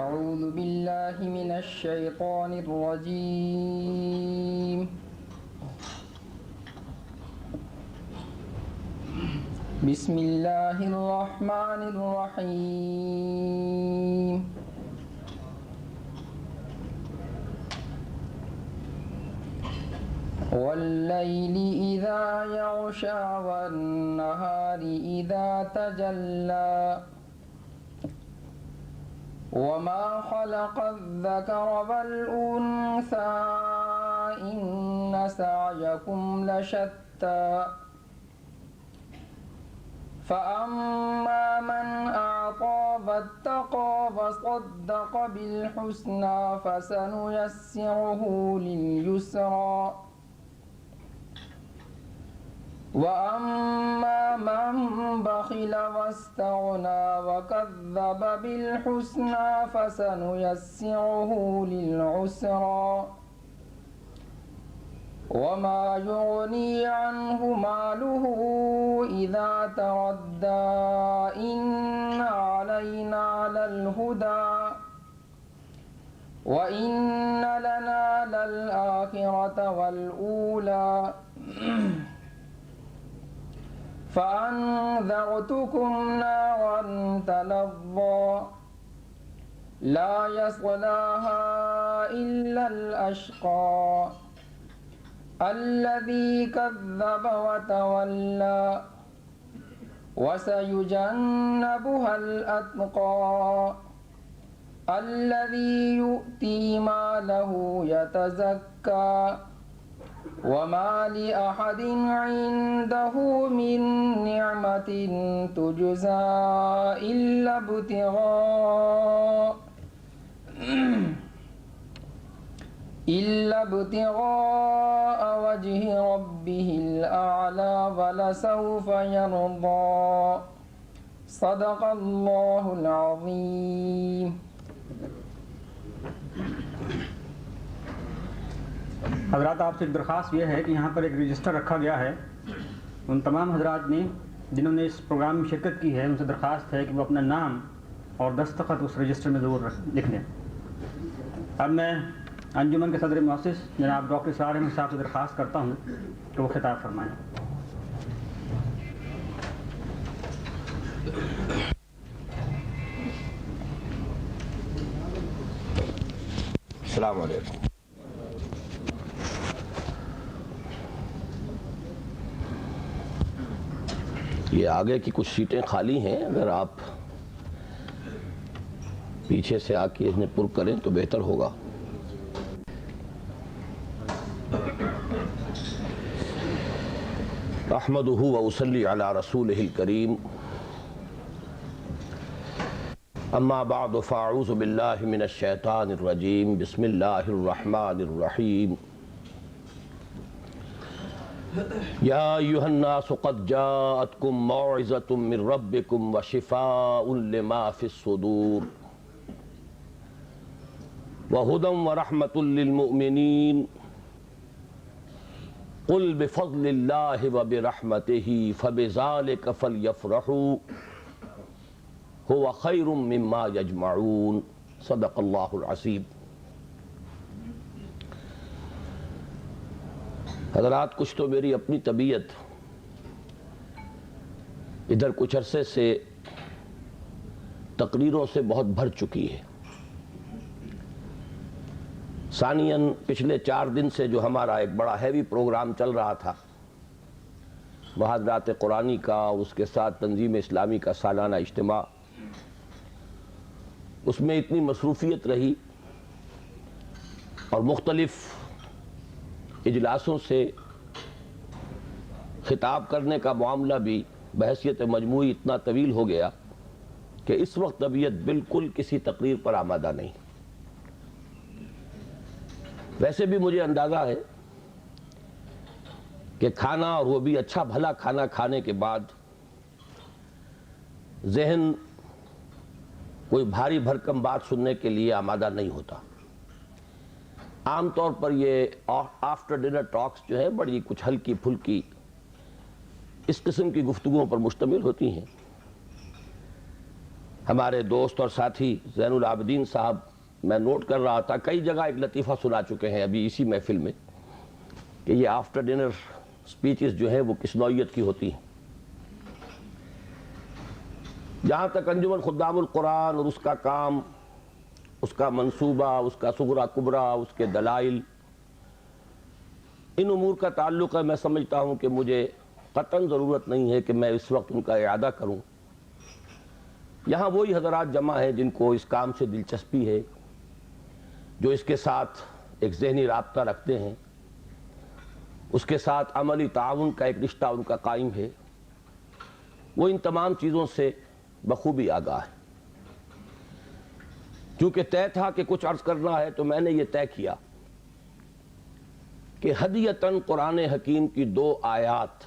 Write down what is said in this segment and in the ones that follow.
أعوذ بالله من الشيطان الرجيم بسم الله الرحمن الرحيم والليل إذا يغشى والنهار إذا تجلى وما خلق الذكر والأنثى إن سعيكم لشتى فأما من أعطى واتقى وصدق بالحسنى فسنيسره لليسرى وأما من بخل واستغنى وكذب بالحسنى فسنيسره للعسرى وما يغني عنه ماله إذا تردى إن علينا للهدى وإن لنا للآخرة والأولى فأنذرتكم نارا تلظى لا يصلاها إلا الأشقى الذي كذب وتولى وسيجنبها الأتقى الذي يؤتي ماله يتزكى وما لأحد عنده من نعمة تجزى إلا ابتغاء وجه ربه الأعلى ولسوف يرضى صدق الله العظيم. حضرات، آپ سے ایک درخواست یہ ہے کہ یہاں پر ایک رجسٹر رکھا گیا ہے. ان تمام حضرات نے جنہوں نے اس پروگرام میں شرکت کی ہے ان سے درخواست ہے کہ وہ اپنا نام اور دستخط اس رجسٹر میں ضرور لکھ لیں. اب میں انجمن کے صدر مؤسس جناب ڈاکٹر اسرار احمد صاحب سے درخواست کرتا ہوں کہ وہ خطاب فرمائیں. السلام علیکم. یہ آگے کی کچھ سیٹیں خالی ہیں، اگر آپ پیچھے سے آ کے انہیں پر کریں تو بہتر ہوگا. احمدہ واصلی علی رسولہ الکریم. اما بعد فاعوذ باللہ من الشیطان الرجیم. بسم اللہ الرحمن الرحیم. یا ایھا الناس قد جاءتکم موعظۃ من ربکم وشفاء لما فی الصدور وہدی ورحمۃ للمؤمنین. قل بفضل اللہ وبرحمتہ فبذلک فلیفرحوا هو خیر مما یجمعون. صدق اللہ العظیم. حضرات، کچھ تو میری اپنی طبیعت ادھر کچھ عرصے سے تقریروں سے بہت بھر چکی ہے. ثانیاً پچھلے 4 دن سے جو ہمارا ایک بڑا ہیوی پروگرام چل رہا تھا محاضرات قرآنی کا، اس کے ساتھ تنظیم اسلامی کا سالانہ اجتماع، اس میں اتنی مصروفیت رہی اور مختلف اجلاسوں سے خطاب کرنے کا معاملہ بھی بحیثیت مجموعی اتنا طویل ہو گیا کہ اس وقت طبیعت بالکل کسی تقریر پر آمادہ نہیں. ویسے بھی مجھے اندازہ ہے کہ کھانا، اور وہ بھی اچھا بھلا کھانا کھانے کے بعد ذہن کوئی بھاری بھرکم بات سننے کے لیے آمادہ نہیں ہوتا. عام طور پر یہ آفٹر ڈنر ٹاکس جو ہے بڑی کچھ ہلکی پھلکی اس قسم کی گفتگوؤں پر مشتمل ہوتی ہیں. ہمارے دوست اور ساتھی زین العابدین صاحب، میں نوٹ کر رہا تھا، کئی جگہ ایک لطیفہ سنا چکے ہیں ابھی اسی محفل میں کہ یہ آفٹر ڈنر سپیچز جو ہیں وہ کس نوعیت کی ہوتی ہیں۔ جہاں تک انجمن خدام القرآن اور اس کا کام، اس کا منصوبہ، اس کا صغرا کبرا، اس کے دلائل، ان امور کا تعلق ہے، میں سمجھتا ہوں کہ مجھے قطعاً ضرورت نہیں ہے کہ میں اس وقت ان کا اعادہ کروں۔ یہاں وہی حضرات جمع ہیں جن کو اس کام سے دلچسپی ہے، جو اس کے ساتھ ایک ذہنی رابطہ رکھتے ہیں، اس کے ساتھ عملی تعاون کا ایک رشتہ ان کا قائم ہے، وہ ان تمام چیزوں سے بخوبی آگاہ ہے۔ چونکہ طے تھا کہ کچھ عرض کرنا ہے تو میں نے یہ طے کیا کہ ہدیتاً قرآن حکیم کی 2 آیات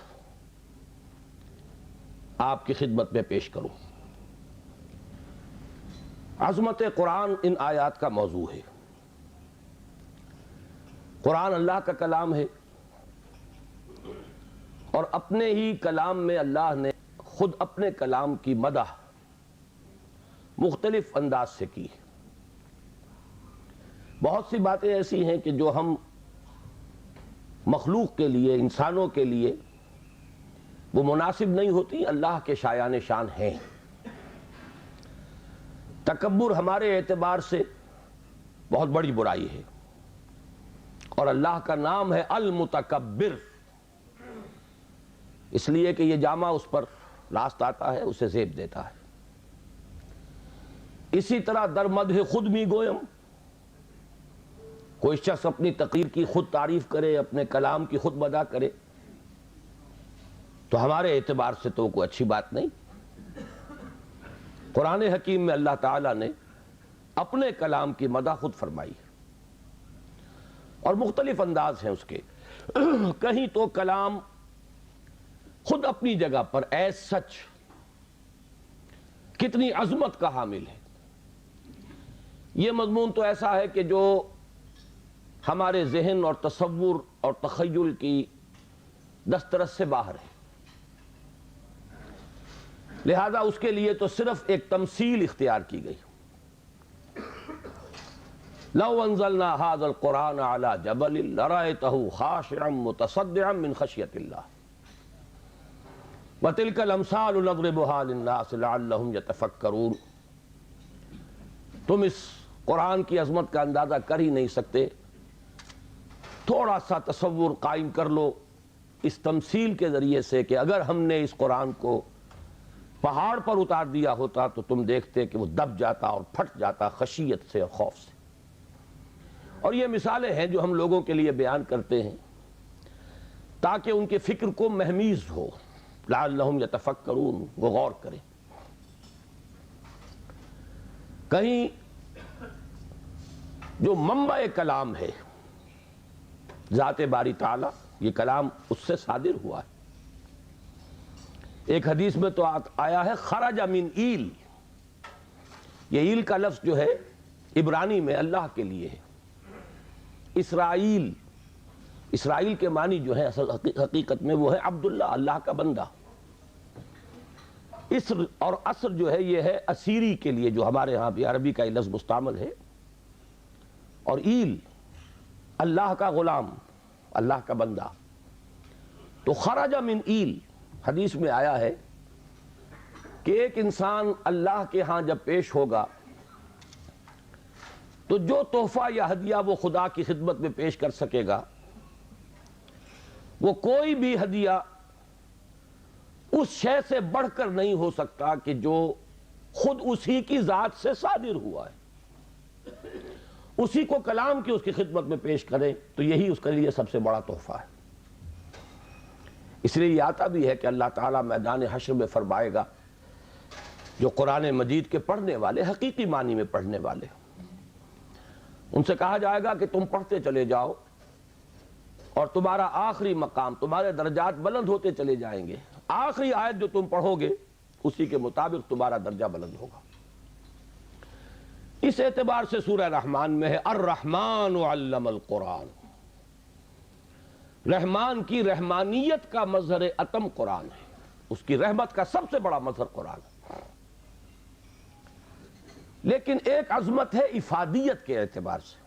آپ کی خدمت میں پیش کروں۔ عظمت قرآن ان آیات کا موضوع ہے۔ قرآن اللہ کا کلام ہے، اور اپنے ہی کلام میں اللہ نے خود اپنے کلام کی مدح مختلف انداز سے کی۔ بہت سی باتیں ایسی ہیں کہ جو ہم مخلوق کے لیے، انسانوں کے لیے وہ مناسب نہیں ہوتی، اللہ کے شایان شان ہیں۔ تکبر ہمارے اعتبار سے بہت بڑی برائی ہے، اور اللہ کا نام ہے المتکبر، اس لیے کہ یہ جامع اس پر راست آتا ہے، اسے زیب دیتا ہے۔ اسی طرح در مدح خود می گویم، کوئی شخص اپنی تقریر کی خود تعریف کرے، اپنے کلام کی خود مدح کرے، تو ہمارے اعتبار سے تو کوئی اچھی بات نہیں۔ قرآن حکیم میں اللہ تعالیٰ نے اپنے کلام کی مدح خود فرمائی ہے، اور مختلف انداز ہیں اس کے۔ کہیں تو کلام خود اپنی جگہ پر ایز سچ کتنی عظمت کا حامل ہے، یہ مضمون تو ایسا ہے کہ جو ہمارے ذہن اور تصور اور تخیل کی دسترس سے باہر ہے، لہذا اس کے لیے تو صرف ایک تمثیل اختیار کی گئی۔ لو انزلنا هذا القرآن على جبل لرأيته خاشعا متصدعا من خشية الله وتلك الامثال نضربها للناس لعلهم يتفكرون۔ تم اس قرآن کی عظمت کا اندازہ کر ہی نہیں سکتے، تھوڑا سا تصور قائم کر لو اس تمثیل کے ذریعے سے کہ اگر ہم نے اس قرآن کو پہاڑ پر اتار دیا ہوتا تو تم دیکھتے کہ وہ دب جاتا اور پھٹ جاتا خشیت سے اور خوف سے۔ اور یہ مثالیں ہیں جو ہم لوگوں کے لیے بیان کرتے ہیں تاکہ ان کے فکر کو مہمیز ہو، لعلہم یتفکرون، وہ غور کریں۔ کہیں جو منبع کلام ہے ذات باری تعالی، یہ کلام اس سے صادر ہوا ہے۔ ایک حدیث میں تو آیا ہے خرج من ایل، یہ ایل کا لفظ جو ہے عبرانی میں اللہ کے لیے ہے۔ اسرائیل، اسرائیل کے معنی جو ہے اصل حقیقت میں وہ ہے عبداللہ، اللہ کا بندہ۔ اسر اور اسر جو ہے یہ ہے اسیری کے لیے، جو ہمارے ہاں بھی عربی کا یہ لفظ مستعمل ہے، اور ایل اللہ کا غلام، اللہ کا بندہ۔ تو خرج من ایل، حدیث میں آیا ہے کہ ایک انسان اللہ کے ہاں جب پیش ہوگا تو جو تحفہ یا ہدیہ وہ خدا کی خدمت میں پیش کر سکے گا، وہ کوئی بھی ہدیہ اس شے سے بڑھ کر نہیں ہو سکتا کہ جو خود اسی کی ذات سے صادر ہوا ہے۔ اسی کو کلام کی اس کی خدمت میں پیش کرے تو یہی اس کے لیے سب سے بڑا تحفہ ہے۔ اس لیے یہ آتا بھی ہے کہ اللہ تعالیٰ میدان حشر میں فرمائے گا جو قرآن مجید کے پڑھنے والے، حقیقی معنی میں پڑھنے والے، ان سے کہا جائے گا کہ تم پڑھتے چلے جاؤ اور تمہارا آخری مقام، تمہارے درجات بلند ہوتے چلے جائیں گے، آخری آیت جو تم پڑھو گے اسی کے مطابق تمہارا درجہ بلند ہوگا۔ اس اعتبار سے سورہ رحمان میں ہے الرحمن علم القرآن، رحمان کی رحمانیت کا مظہر اتم قرآن ہے، اس کی رحمت کا سب سے بڑا مظہر قرآن ہے۔ لیکن ایک عظمت ہے افادیت کے اعتبار سے،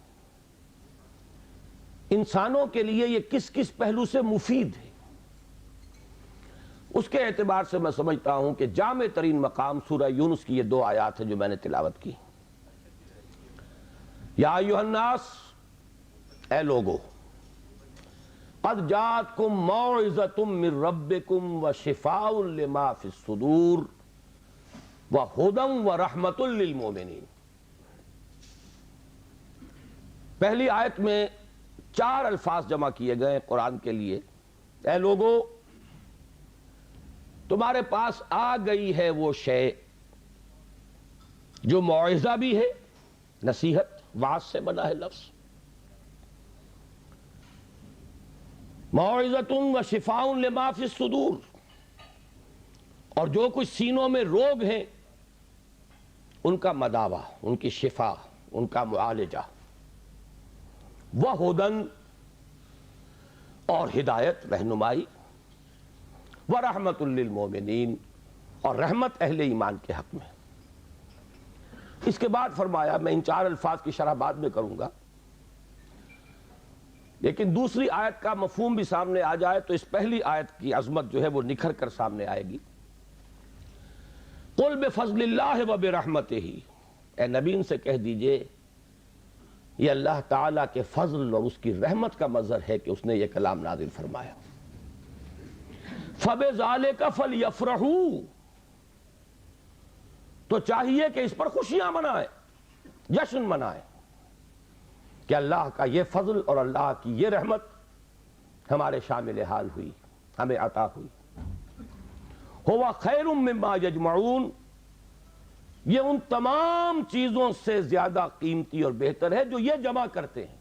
انسانوں کے لیے یہ کس کس پہلو سے مفید ہے، اس کے اعتبار سے میں سمجھتا ہوں کہ جامع ترین مقام سورہ یونس کی یہ 2 آیات ہیں جو میں نے تلاوت کی۔ یا ایھا الناس، اے لوگو، قد جاءتکم موعظۃ من ربکم وشفاء لما فی الصدور وہدی ورحمۃ للمؤمنین۔ پہلی آیت میں 4 الفاظ جمع کیے گئے قرآن کے لیے۔ اے لوگو، تمہارے پاس آ گئی ہے وہ شے جو موعظہ بھی ہے، نصیحت، واعظ سے بنا ہے لفظ، موعظۃ وشفاء لما فی الصدور، اور جو کچھ سینوں میں روگ ہیں ان کا مداوع، ان کی شفا، ان کا معالجہ، وہدی، اور ہدایت، رہنمائی، ورحمۃ للمؤمنین، اور رحمت اہل ایمان کے حق میں۔ اس کے بعد فرمایا، میں ان 4 الفاظ کی شرح بعد میں کروں گا، لیکن دوسری آیت کا مفہوم بھی سامنے آ جائے تو اس پہلی آیت کی عظمت جو ہے وہ نکھر کر سامنے آئے گی۔ قل بفضل اللہ وبرحمتہ، اے نبی ان سے کہہ دیجئے یہ اللہ تعالیٰ کے فضل اور اس کی رحمت کا مظہر ہے کہ اس نے یہ کلام نازل فرمایا۔ فَبِذَلِكَ فَلْيَفْرَحُوا، تو چاہیے کہ اس پر خوشیاں منائیں، جشن منائیں کہ اللہ کا یہ فضل اور اللہ کی یہ رحمت ہمارے شامل حال ہوئی، ہمیں عطا ہوئی۔ هُوَ خَيْرٌ مِّمَّا يَجْمَعُونَ، یہ ان تمام چیزوں سے زیادہ قیمتی اور بہتر ہے جو یہ جمع کرتے ہیں،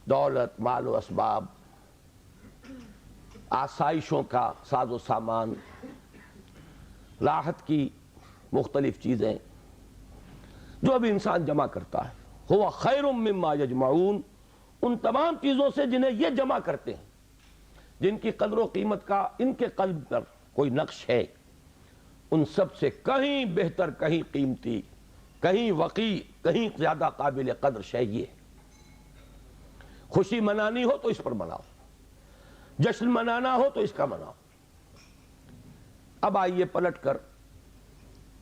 دولت، مال و اسباب، آسائشوں کا ساز و سامان، راحت کی مختلف چیزیں جو بھی انسان جمع کرتا ہے۔ هُوَ خَيْرٌ مِّمَّا يَجْمَعُونَ، ان تمام چیزوں سے جنہیں یہ جمع کرتے ہیں، جن کی قدر و قیمت کا ان کے قلب پر کوئی نقش ہے، ان سب سے کہیں بہتر، کہیں قیمتی، کہیں وقی، کہیں زیادہ قابل قدر شے یہ ہے۔ خوشی منانی ہو تو اس پر مناؤ، جشن منانا ہو تو اس کا مناؤ۔ اب آئیے پلٹ کر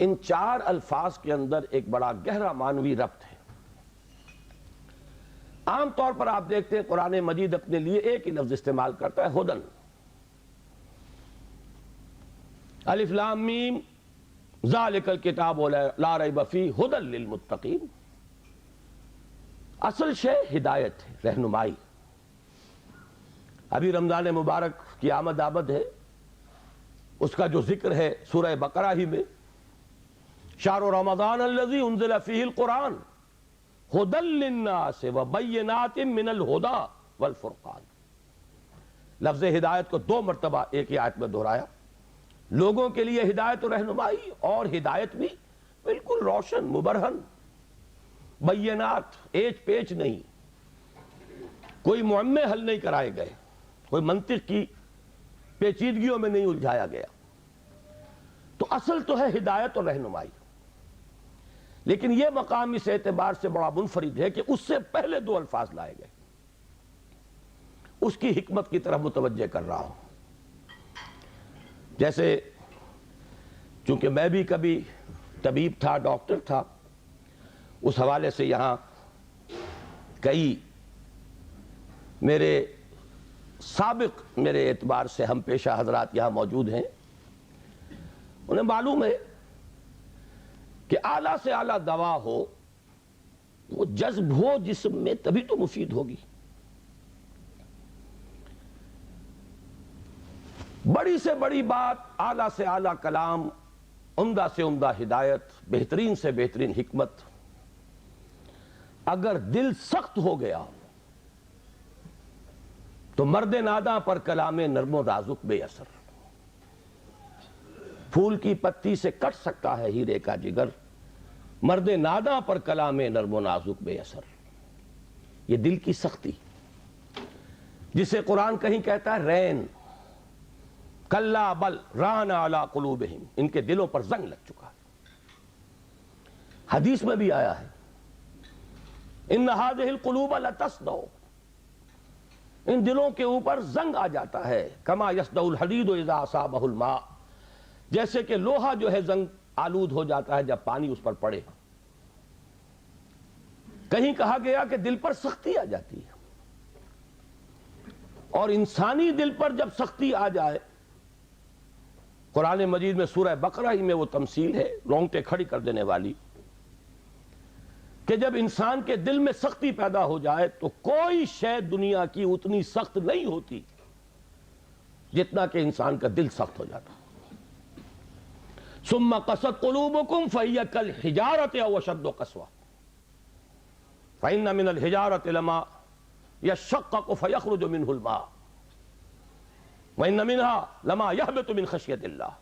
ان 4 الفاظ کے اندر ایک بڑا گہرا معنوی ربط ہے۔ عام طور پر آپ دیکھتے ہیں قرآن مجید اپنے لیے ایک ہی لفظ استعمال کرتا ہے، ہدن، الف لام میم، ذالک الکتاب لا ریب فیہ ہدی للمتقین۔ اصل شے ہدایت ہے، رہنمائی۔ ابھی رمضان مبارک کی آمد ہے، اس کا جو ذکر ہے سورہ بقرہ ہی میں، شہر رمضان الذی انزل فیہ القرآن ہدی للناس وبینات من الہدی والفرقان۔ لفظ ہدایت کو 2 مرتبہ ایک ہی آیت میں دہرایا، لوگوں کے لیے ہدایت و رہنمائی، اور ہدایت بھی بالکل روشن، مبرہن، بینات، ایچ پیچ نہیں، کوئی معمے حل نہیں کرائے گئے، کوئی منطق کی پیچیدگیوں میں نہیں الجھایا گیا۔ تو اصل تو ہے ہدایت اور رہنمائی، لیکن یہ مقام اس اعتبار سے بڑا منفرد ہے کہ اس سے پہلے 2 الفاظ لائے گئے۔ اس کی حکمت کی طرف متوجہ کر رہا ہوں۔ جیسے چونکہ میں بھی کبھی طبیب تھا، ڈاکٹر تھا، اس حوالے سے یہاں کئی میرے سابق میرے اعتبار سے ہم پیشہ حضرات یہاں موجود ہیں، انہیں معلوم ہے کہ اعلیٰ سے اعلیٰ دوا ہو، وہ جذب ہو جسم میں تبھی تو مفید ہوگی۔ بڑی سے بڑی بات، اعلیٰ سے اعلیٰ کلام، عمدہ سے عمدہ ہدایت، بہترین سے بہترین حکمت، اگر دل سخت ہو گیا تو مرد ناداں پر کلام نرم و نازک بے اثر۔ پھول کی پتی سے کٹ سکتا ہے ہیرے کا جگر، مرد ناداں پر کلام نرم و نازک بے اثر۔ یہ دل کی سختی، جسے قرآن کہیں کہتا ہے رین، کلا بل ران علی قلوبہم، ان کے دلوں پر زنگ لگ چکا ہے۔ حدیث میں بھی آیا ہے ان هذه القلوب لتصدع، ان دلوں کے اوپر زنگ آ جاتا ہے، کما یصدع الحدید اذا اصابه الماء، جیسے کہ لوہا جو ہے زنگ آلود ہو جاتا ہے جب پانی اس پر پڑے۔ کہیں کہا گیا کہ دل پر سختی آ جاتی ہے، اور انسانی دل پر جب سختی آ جائے، قرآن مجید میں سورہ بقرہ ہی میں وہ تمثیل ہے رونگٹے کھڑی کر دینے والی، کہ جب انسان کے دل میں سختی پیدا ہو جائے تو کوئی شے دنیا کی اتنی سخت نہیں ہوتی جتنا کہ انسان کا دل سخت ہو جاتا۔ ثم قست قلوبکم فہی کالحجارۃ او اشد قسوۃ فإن من الحجارۃ لما یشقق فیخرج منہ الماء وإن منها لما یہبط من خشیۃ اللہ۔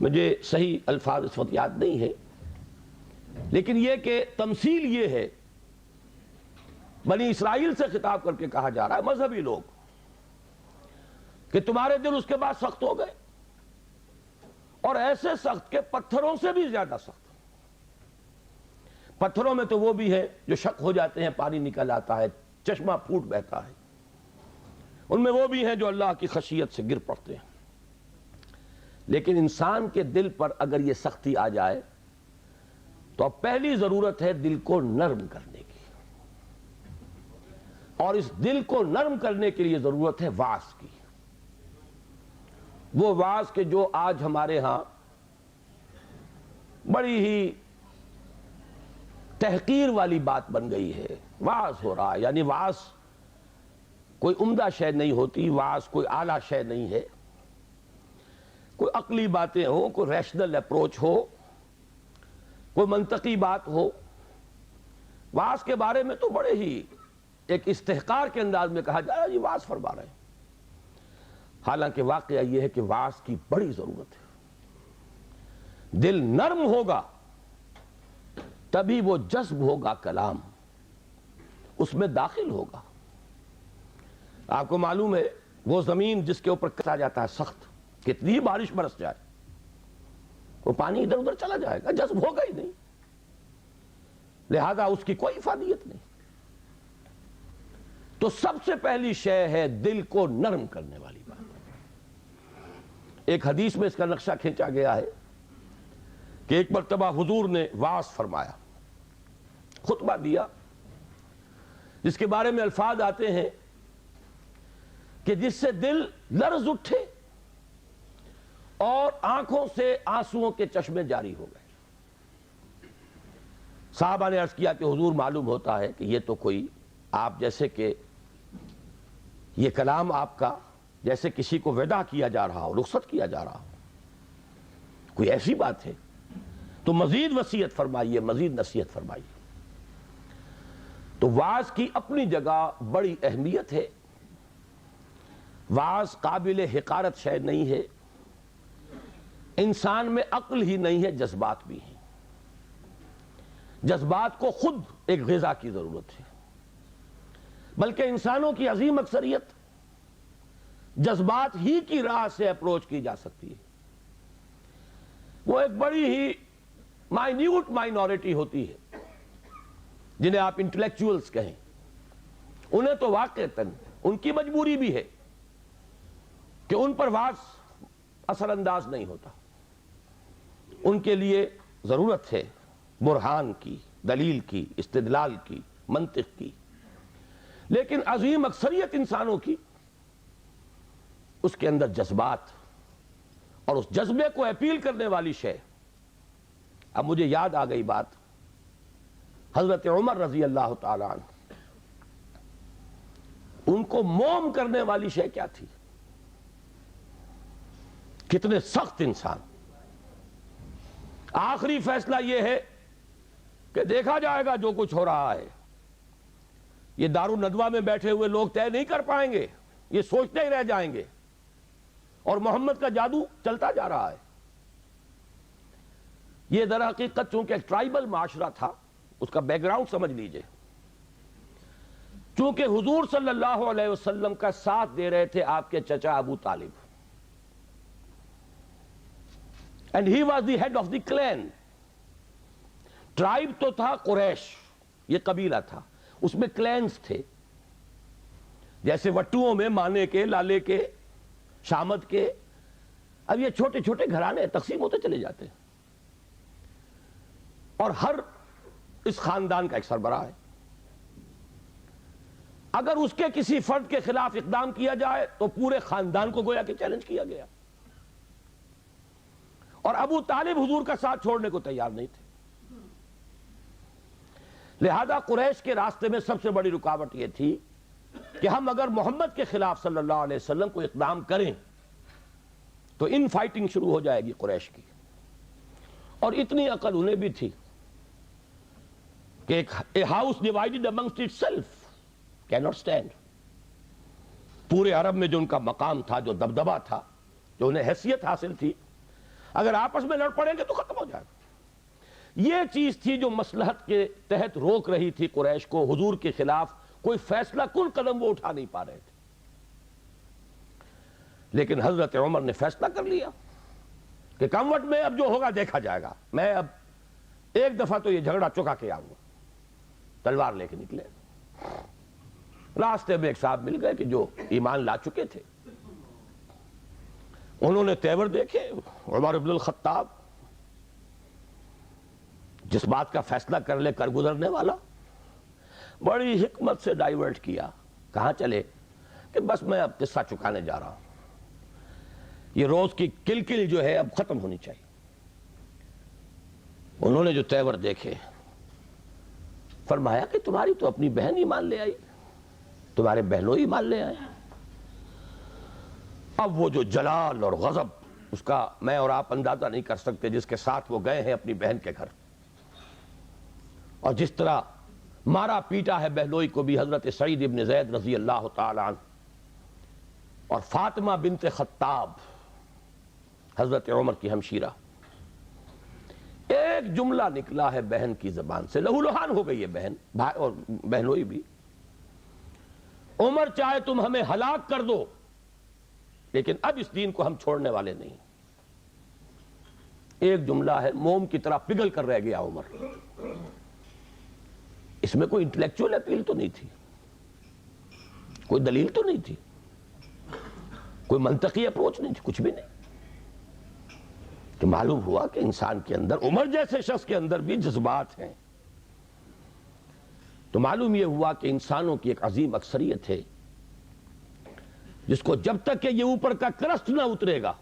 مجھے صحیح الفاظ اس وقت یاد نہیں ہے، لیکن یہ کہ تمثیل یہ ہے، بنی اسرائیل سے خطاب کر کے کہا جا رہا ہے، مذہبی لوگ، کہ تمہارے دل اس کے بعد سخت ہو گئے، اور ایسے سخت کہ پتھروں سے بھی زیادہ سخت۔ پتھروں میں تو وہ بھی ہے جو شق ہو جاتے ہیں، پانی نکل آتا ہے، چشمہ پھوٹ بہتا ہے، ان میں وہ بھی ہیں جو اللہ کی خشیت سے گر پڑتے ہیں، لیکن انسان کے دل پر اگر یہ سختی آ جائے تو اب پہلی ضرورت ہے دل کو نرم کرنے کی، اور اس دل کو نرم کرنے کے لیے ضرورت ہے وعظ کی۔ وہ وعظ کہ جو آج ہمارے ہاں بڑی ہی تحقیر والی بات بن گئی ہے، وعظ ہو رہا ہے، یعنی وعظ کوئی عمدہ شے نہیں ہوتی، وعظ کوئی اعلیٰ شے نہیں ہے، کوئی عقلی باتیں ہو، کوئی ریشنل اپروچ ہو، کوئی منطقی بات ہو۔ وعظ کے بارے میں تو بڑے ہی ایک استحقار کے انداز میں کہا جائے یہ وعظ فرما رہے ہیں، حالانکہ واقعہ یہ ہے کہ وعظ کی بڑی ضرورت ہے۔ دل نرم ہوگا تبھی وہ جذب ہوگا کلام، اس میں داخل ہوگا۔ آپ کو معلوم ہے وہ زمین جس کے اوپر کسا جاتا ہے سخت، کتنی بارش برس جائے وہ پانی ادھر ادھر چلا جائے گا، جذب ہوگا ہی نہیں، لہذا اس کی کوئی افادیت نہیں۔ تو سب سے پہلی شے ہے دل کو نرم کرنے والی بات۔ ایک حدیث میں اس کا نقشہ کھینچا گیا ہے کہ ایک مرتبہ حضور نے وعظ فرمایا، خطبہ دیا، جس کے بارے میں الفاظ آتے ہیں کہ جس سے دل لرز اٹھے اور آنکھوں سے آنسوؤں کے چشمے جاری ہو گئے۔ صحابہ نے عرض کیا کہ حضور معلوم ہوتا ہے کہ یہ تو کوئی آپ جیسے کہ یہ کلام آپ کا جیسے کسی کو وداع کیا جا رہا ہو، رخصت کیا جا رہا ہو، کوئی ایسی بات ہے تو مزید وصیت فرمائیے، مزید نصیحت فرمائیے۔ تو وعظ کی اپنی جگہ بڑی اہمیت ہے، وعظ قابل حقارت شے نہیں ہے، انسان میں عقل ہی نہیں ہے، جذبات بھی ہیں، جذبات کو خود ایک غذا کی ضرورت ہے، بلکہ انسانوں کی عظیم اکثریت جذبات ہی کی راہ سے اپروچ کی جا سکتی ہے۔ وہ ایک بڑی ہی مائنیوٹ مائنورٹی ہوتی ہے جنہیں آپ انٹلیکچوئلز کہیں، انہیں تو واقعتاً ان کی مجبوری بھی ہے کہ ان پر وعظ اثر انداز نہیں ہوتا، ان کے لیے ضرورت ہے برہان کی، دلیل کی، استدلال کی، منطق کی، لیکن عظیم اکثریت انسانوں کی اس کے اندر جذبات اور اس جذبے کو اپیل کرنے والی شے۔ اب مجھے یاد آ گئی بات، حضرت عمر رضی اللہ تعالی عنہ، ان کو موم کرنے والی شے کیا تھی؟ کتنے سخت انسان۔ آخری فیصلہ یہ ہے کہ دیکھا جائے گا جو کچھ ہو رہا ہے، یہ دارالندوہ میں بیٹھے ہوئے لوگ طے نہیں کر پائیں گے، یہ سوچتے ہی رہ جائیں گے، اور محمد کا جادو چلتا جا رہا ہے۔ یہ در حقیقت چونکہ ایک ٹرائبل معاشرہ تھا، اس کا بیک گراؤنڈ سمجھ لیجئے، چونکہ حضور صلی اللہ علیہ وسلم کا ساتھ دے رہے تھے آپ کے چچا Abu Talib, and he was the head of the clan. Tribe تو تھا قریش، یہ قبیلہ تھا، اس میں کلینز تھے، جیسے وٹوؤں میں مانے کے، لالے کے، شامت کے. اب یہ چھوٹے چھوٹے گھرانے تقسیم ہوتے چلے جاتے ہیں، اور ہر اس خاندان کا ایک سربراہ ہے. اگر اس کے کسی فرد کے خلاف اقدام کیا جائے تو پورے خاندان کو گویا کہ چیلنج کیا گیا. اور ابو طالب حضور کا ساتھ چھوڑنے کو تیار نہیں تھے. لہذا قریش کے راستے میں سب سے بڑی رکاوٹ یہ تھی کہ ہم اگر محمد کے خلاف صلی اللہ علیہ وسلم کو اقدام کریں تو ان فائٹنگ شروع ہو جائے گی قریش کی. اور اتنی عقل انہیں بھی تھی کہ a house divided amongst itself cannot stand. پورے عرب میں جو ان کا مقام تھا، جو دبدبہ تھا، جو انہیں حیثیت حاصل تھی، اگر آپس میں لڑ پڑیں گے تو ختم ہو جائے گا. یہ چیز تھی جو مصلحت کے تحت روک رہی تھی قریش کو. حضور کے خلاف کوئی فیصلہ کن قدم وہ اٹھا نہیں پا رہے تھے. لیکن حضرت عمر نے فیصلہ کر لیا کہ کموٹ میں اب جو ہوگا دیکھا جائے گا، میں اب ایک دفعہ تو یہ جھگڑا چکا کے آؤں گا. تلوار لے کے نکلے. راستے میں ایک صاحب مل گئے کہ جو ایمان لا چکے تھے. انہوں نے تیور دیکھے. عمر ابن الخطاب جس بات کا فیصلہ کر لے کر گزرنے والا، بڑی حکمت سے ڈائیورٹ کیا. کہاں چلے؟ کہ بس میں اب قصہ چکانے جا رہا ہوں، یہ روز کی کل جو ہے اب ختم ہونی چاہیے. انہوں نے جو تیور دیکھے، فرمایا کہ تمہاری تو اپنی بہن ایمان لے آئی، تمہارے بہنوں ایمان لے آئے. اب وہ جو جلال اور غضب، اس کا میں اور آپ اندازہ نہیں کر سکتے، جس کے ساتھ وہ گئے ہیں اپنی بہن کے گھر، اور جس طرح مارا پیٹا ہے بہنوئی کو بھی حضرت سعید ابن زید رضی اللہ تعالی عنہ اور فاطمہ بنت خطاب حضرت عمر کی ہمشیرہ. ایک جملہ نکلا ہے بہن کی زبان سے، لہو لہان ہو گئی ہے بہن اور بہنوئی بھی. عمر چاہے تم ہمیں ہلاک کر دو، لیکن اب اس دین کو ہم چھوڑنے والے نہیں. ایک جملہ ہے، موم کی طرح پگھل کر رہ گیا عمر. اس میں کوئی انٹلیکچوئل اپیل تو نہیں تھی، کوئی دلیل تو نہیں تھی، کوئی منطقی اپروچ نہیں تھی، کچھ بھی نہیں. تو معلوم ہوا کہ انسان کے اندر، عمر جیسے شخص کے اندر بھی جذبات ہیں. تو معلوم یہ ہوا کہ انسانوں کی ایک عظیم اکثریت ہے جس کو جب تک کہ یہ اوپر کا کرسٹ نہ اترے گا،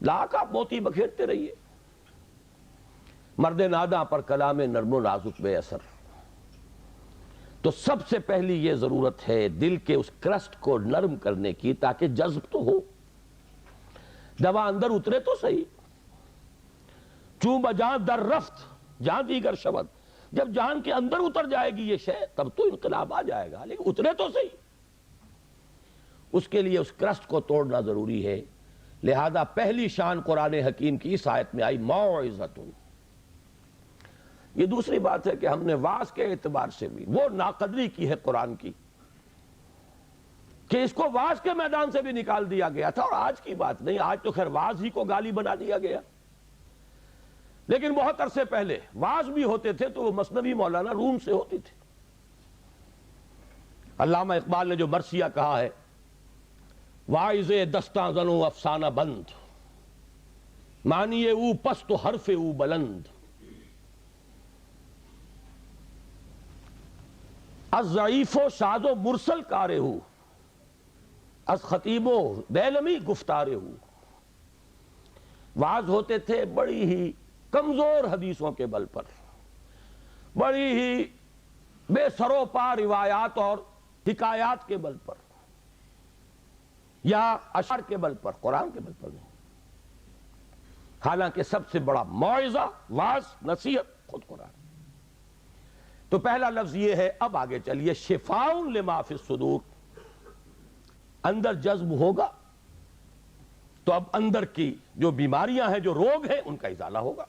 لاکھ آپ موتی بکھیرتے رہیے. مرد ناداں پر کلام نرم و نازک بے اثر. تو سب سے پہلی یہ ضرورت ہے دل کے اس کرسٹ کو نرم کرنے کی، تاکہ جذب تو ہو، دوا اندر اترے تو صحیح. چوں بجان در رفت جان دیگر شود. جب جان کے اندر اتر جائے گی یہ شے، تب تو انقلاب آ جائے گا، لیکن اترے تو صحیح. اس کے لیے اس کرسٹ کو توڑنا ضروری ہے. لہذا پہلی شان قرآن حکیم کی اس آیت میں آئی موعظۃ. یہ دوسری بات ہے کہ ہم نے واعظ کے اعتبار سے بھی وہ ناقدری کی ہے قرآن کی کہ اس کو واعظ کے میدان سے بھی نکال دیا گیا تھا. اور آج کی بات نہیں، آج تو خیر واعظ ہی کو گالی بنا دیا گیا، لیکن بہت عرصے پہلے واعظ بھی ہوتے تھے تو وہ مثنوی مولانا روم سے ہوتی تھی. علامہ اقبال نے جو مرثیہ کہا ہے، واعظ دستاں زنو افسانہ بند، معنی او پست و حرف او بلند. از ضعیف و شاذ و مرسل کارے ہو، از خطیب و دیلمی گفتارے ہو. واعظ ہوتے تھے بڑی ہی کمزور حدیثوں کے بل پر، بڑی ہی بے سرو پا روایات اور حکایات کے بل پر، یا اشعار کے بل پر، قرآن کے بل پر نہیں. حالانکہ سب سے بڑا موعظہ، واعظ، نصیحت خود قرآن. تو پہلا لفظ یہ ہے. اب آگے چلیے، شفاء لما فی الصدور. اندر جذب ہوگا تو اب اندر کی جو بیماریاں ہیں، جو روگ ہیں، ان کا ازالہ ہوگا.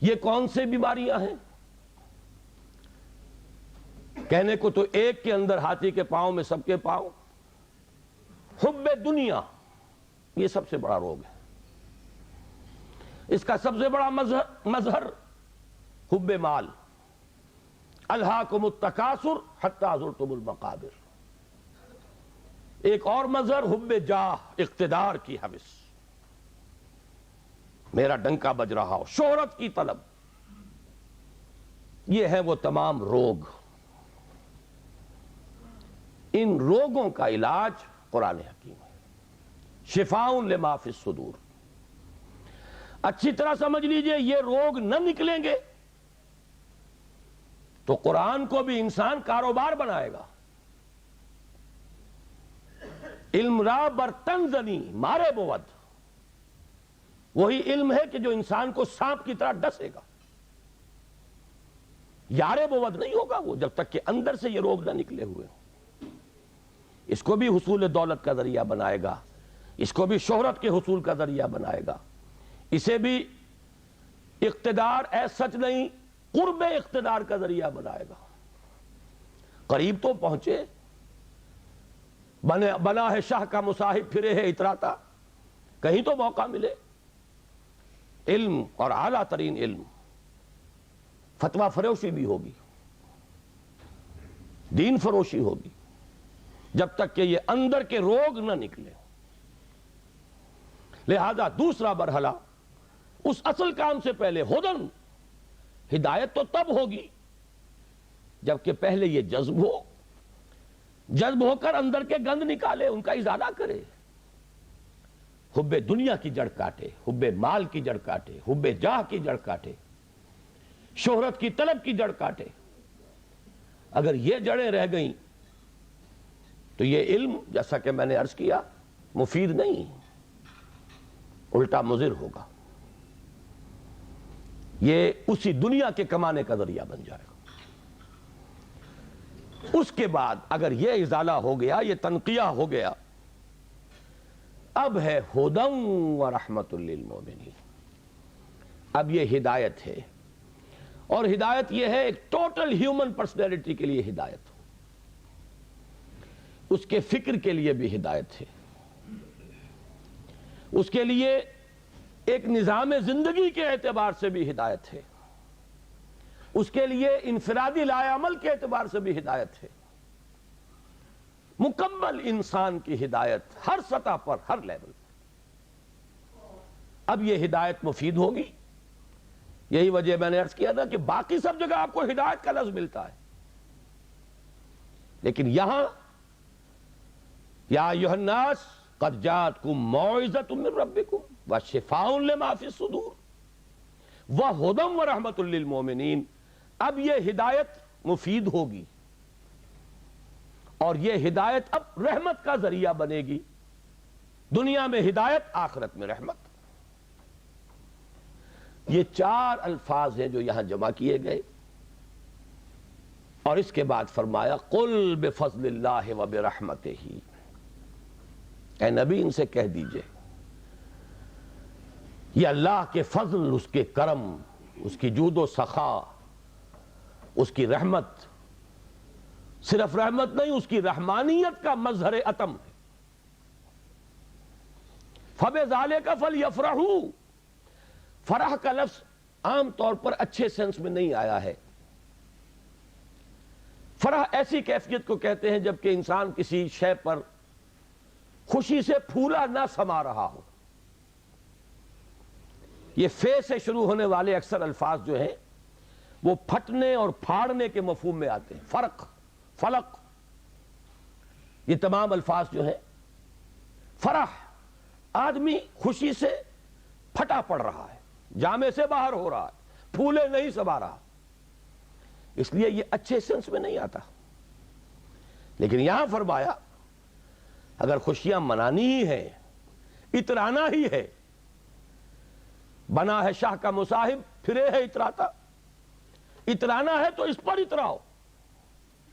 یہ کون سے بیماریاں ہیں؟ کہنے کو تو ایک کے اندر ہاتھی کے پاؤں میں سب کے پاؤں. حب دنیا، یہ سب سے بڑا روگ ہے. اس کا سب سے بڑا مظہر حب مال. الہاکم التکاثر حتی زرتم المقابر. ایک اور مظہر حب جاہ، اقتدار کی ہوس، میرا ڈنکا بج رہا ہو، شہرت کی طلب. یہ ہے وہ تمام روگ. ان روگوں کا علاج قرآن حکیم ہے. شفاء لما فی الصدور. اچھی طرح سمجھ لیجئے، یہ روگ نہ نکلیں گے تو قرآن کو بھی انسان کاروبار بنائے گا. علم را بر تنزنی مارے بود. وہی علم ہے کہ جو انسان کو سانپ کی طرح ڈسے گا. یارے بود نہیں ہوگا وہ جب تک کہ اندر سے یہ روگ نہ نکلے ہوئے ہوں. اس کو بھی حصول دولت کا ذریعہ بنائے گا، اس کو بھی شہرت کے حصول کا ذریعہ بنائے گا، اسے بھی اقتدار سچ نہیں قرب اقتدار کا ذریعہ بنائے گا. قریب تو پہنچے، بنا ہے شاہ کا مصاحب پھرے ہے اتراتا. کہیں تو موقع ملے. علم اور اعلیٰ ترین علم. فتویٰ فروشی بھی ہوگی، دین فروشی ہوگی، جب تک کہ یہ اندر کے روگ نہ نکلے. لہذا دوسرا مرحلہ اس اصل کام سے پہلے ہدن، ہدایت تو تب ہوگی جبکہ پہلے یہ جذب ہو کر اندر کے گند نکالے، ان کا ازالہ کرے. حب دنیا کی جڑ کاٹے، حب مال کی جڑ کاٹے، حب جاہ کی جڑ کاٹے، شہرت کی طلب کی جڑ کاٹے. اگر یہ جڑیں رہ گئیں تو یہ علم، جیسا کہ میں نے عرض کیا، مفید نہیں، الٹا مضر ہوگا. یہ اسی دنیا کے کمانے کا ذریعہ بن جائے گا. اس کے بعد اگر یہ ازالہ ہو گیا، یہ تنقیہ ہو گیا، اب ہے ہدی و رحمت للمؤمنین. اب یہ ہدایت ہے، اور ہدایت یہ ہے ایک ٹوٹل ہیومن پرسنالٹی کے لیے ہدایت ہو. اس کے فکر کے لیے بھی ہدایت ہے، اس کے لیے ایک نظام زندگی کے اعتبار سے بھی ہدایت ہے، اس کے لیے انفرادی لائے عمل کے اعتبار سے بھی ہدایت ہے. مکمل انسان کی ہدایت ہر سطح پر، ہر لیول پر. اب یہ ہدایت مفید ہوگی. یہی وجہ میں نے عرض کیا تھا کہ باقی سب جگہ آپ کو ہدایت کا لفظ ملتا ہے، لیکن یہاں یا ایھا الناس قد جاءتکم موعظۃ من ربکم وشفاء لما فی الصدور وہدی ورحمۃ للمؤمنین. اب یہ ہدایت مفید ہوگی، اور یہ ہدایت اب رحمت کا ذریعہ بنے گی. دنیا میں ہدایت، آخرت میں رحمت. یہ چار الفاظ ہیں جو یہاں جمع کیے گئے، اور اس کے بعد فرمایا قل بفضل اللہ وبرحمتہ. اے نبی ان سے کہہ دیجئے یہ اللہ کے فضل، اس کے کرم، اس کی جود و سخا، اس کی رحمت، صرف رحمت نہیں، اس کی رحمانیت کا مظہر عتم ہے. فَبِذَالِكَ فَلْيَفْرَحُوا. فرح کا لفظ عام طور پر اچھے سینس میں نہیں آیا ہے. فرح ایسی کیفیت کو کہتے ہیں جبکہ انسان کسی شے پر خوشی سے پھولا نہ سما رہا ہو. یہ فے سے شروع ہونے والے اکثر الفاظ جو ہیں وہ پھٹنے اور پھاڑنے کے مفہوم میں آتے ہیں. فرق، فلق، یہ تمام الفاظ جو ہیں. فرح، آدمی خوشی سے پھٹا پڑ رہا ہے، جامے سے باہر ہو رہا ہے، پھولے نہیں سما رہا. اس لیے یہ اچھے سینس میں نہیں آتا. لیکن یہاں فرمایا اگر خوشیاں منانی ہی ہیں، اترانا ہی ہے، بنا ہے شاہ کا مصاحب پھرے ہے اتراتا. اترانا ہے تو اس پر اتراؤ،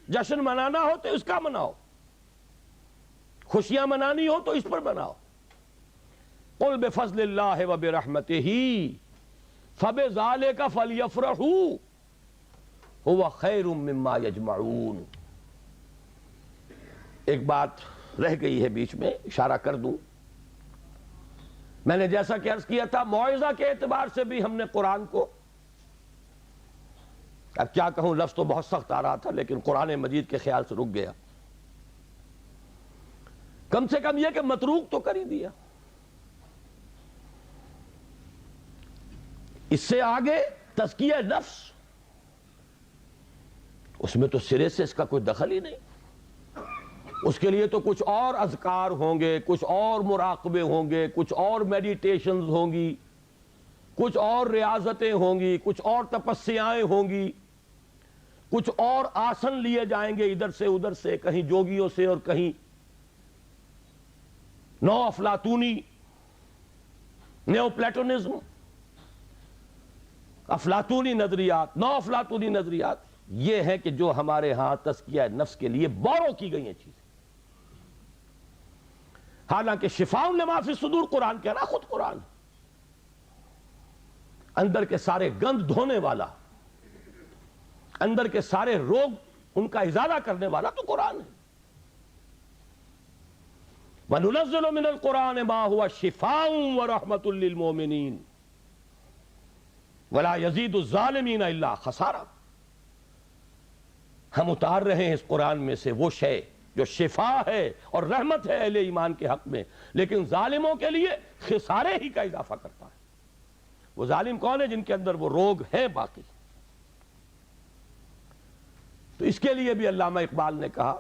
جشن منانا ہو تو اس کا مناؤ، خوشیاں منانی ہو تو اس پر مناؤ. قل بفضل اللہ وبرحمتہ فبذالک فلیفرحوا هو خیر مما یجمعون. ایک بات رہ گئی ہے بیچ میں، اشارہ کر دوں. میں نے جیسا کہ عرض کیا تھا موعظہ کے اعتبار سے بھی ہم نے قرآن کو، اب کیا کہوں لفظ تو بہت سخت آ رہا تھا لیکن قرآن مجید کے خیال سے رک گیا، کم سے کم یہ کہ متروک تو کر ہی دیا۔ اس سے آگے تزکیہ نفس، اس میں تو سرے سے اس کا کوئی دخل ہی نہیں، اس کے لیے تو کچھ اور اذکار ہوں گے، کچھ اور مراقبے ہوں گے، کچھ اور میڈیٹیشنز ہوں گی، کچھ اور ریاضتیں ہوں گی، کچھ اور تپسیائیں ہوں گی، کچھ اور آسن لیے جائیں گے ادھر سے ادھر سے، کہیں جوگیوں سے اور کہیں نو افلاطونی، نیو پلیٹونزم، افلاطونی نظریات، نو افلاطونی نظریات، یہ ہے کہ جو ہمارے ہاں تزکیہ نفس کے لیے بورو کی گئی ہیں چیزیں۔ حالانکہ شفاء لما فی الصدور قرآن کہہ رہا، خود قرآن اندر کے سارے گند دھونے والا، اندر کے سارے روگ ان کا ازالہ کرنے والا تو قرآن ہے۔ وَنُنَزِّلُ مِنَ الْقُرْآنِ مَا هُوَ شِفَاءٌ وَرَحْمَةٌ لِّلْمُؤْمِنِينَ وَلَا يَزِيدُ الظَّالِمِينَ إِلَّا خَسَارًا۔ ہم اتار رہے ہیں اس قرآن میں سے وہ شے جو شفا ہے اور رحمت ہے اہل ایمان کے حق میں، لیکن ظالموں کے لیے خسارے ہی کا اضافہ کرتا ہے۔ وہ ظالم کون ہے؟ جن کے اندر وہ روگ ہیں باقی۔ تو اس کے لیے بھی علامہ اقبال نے کہا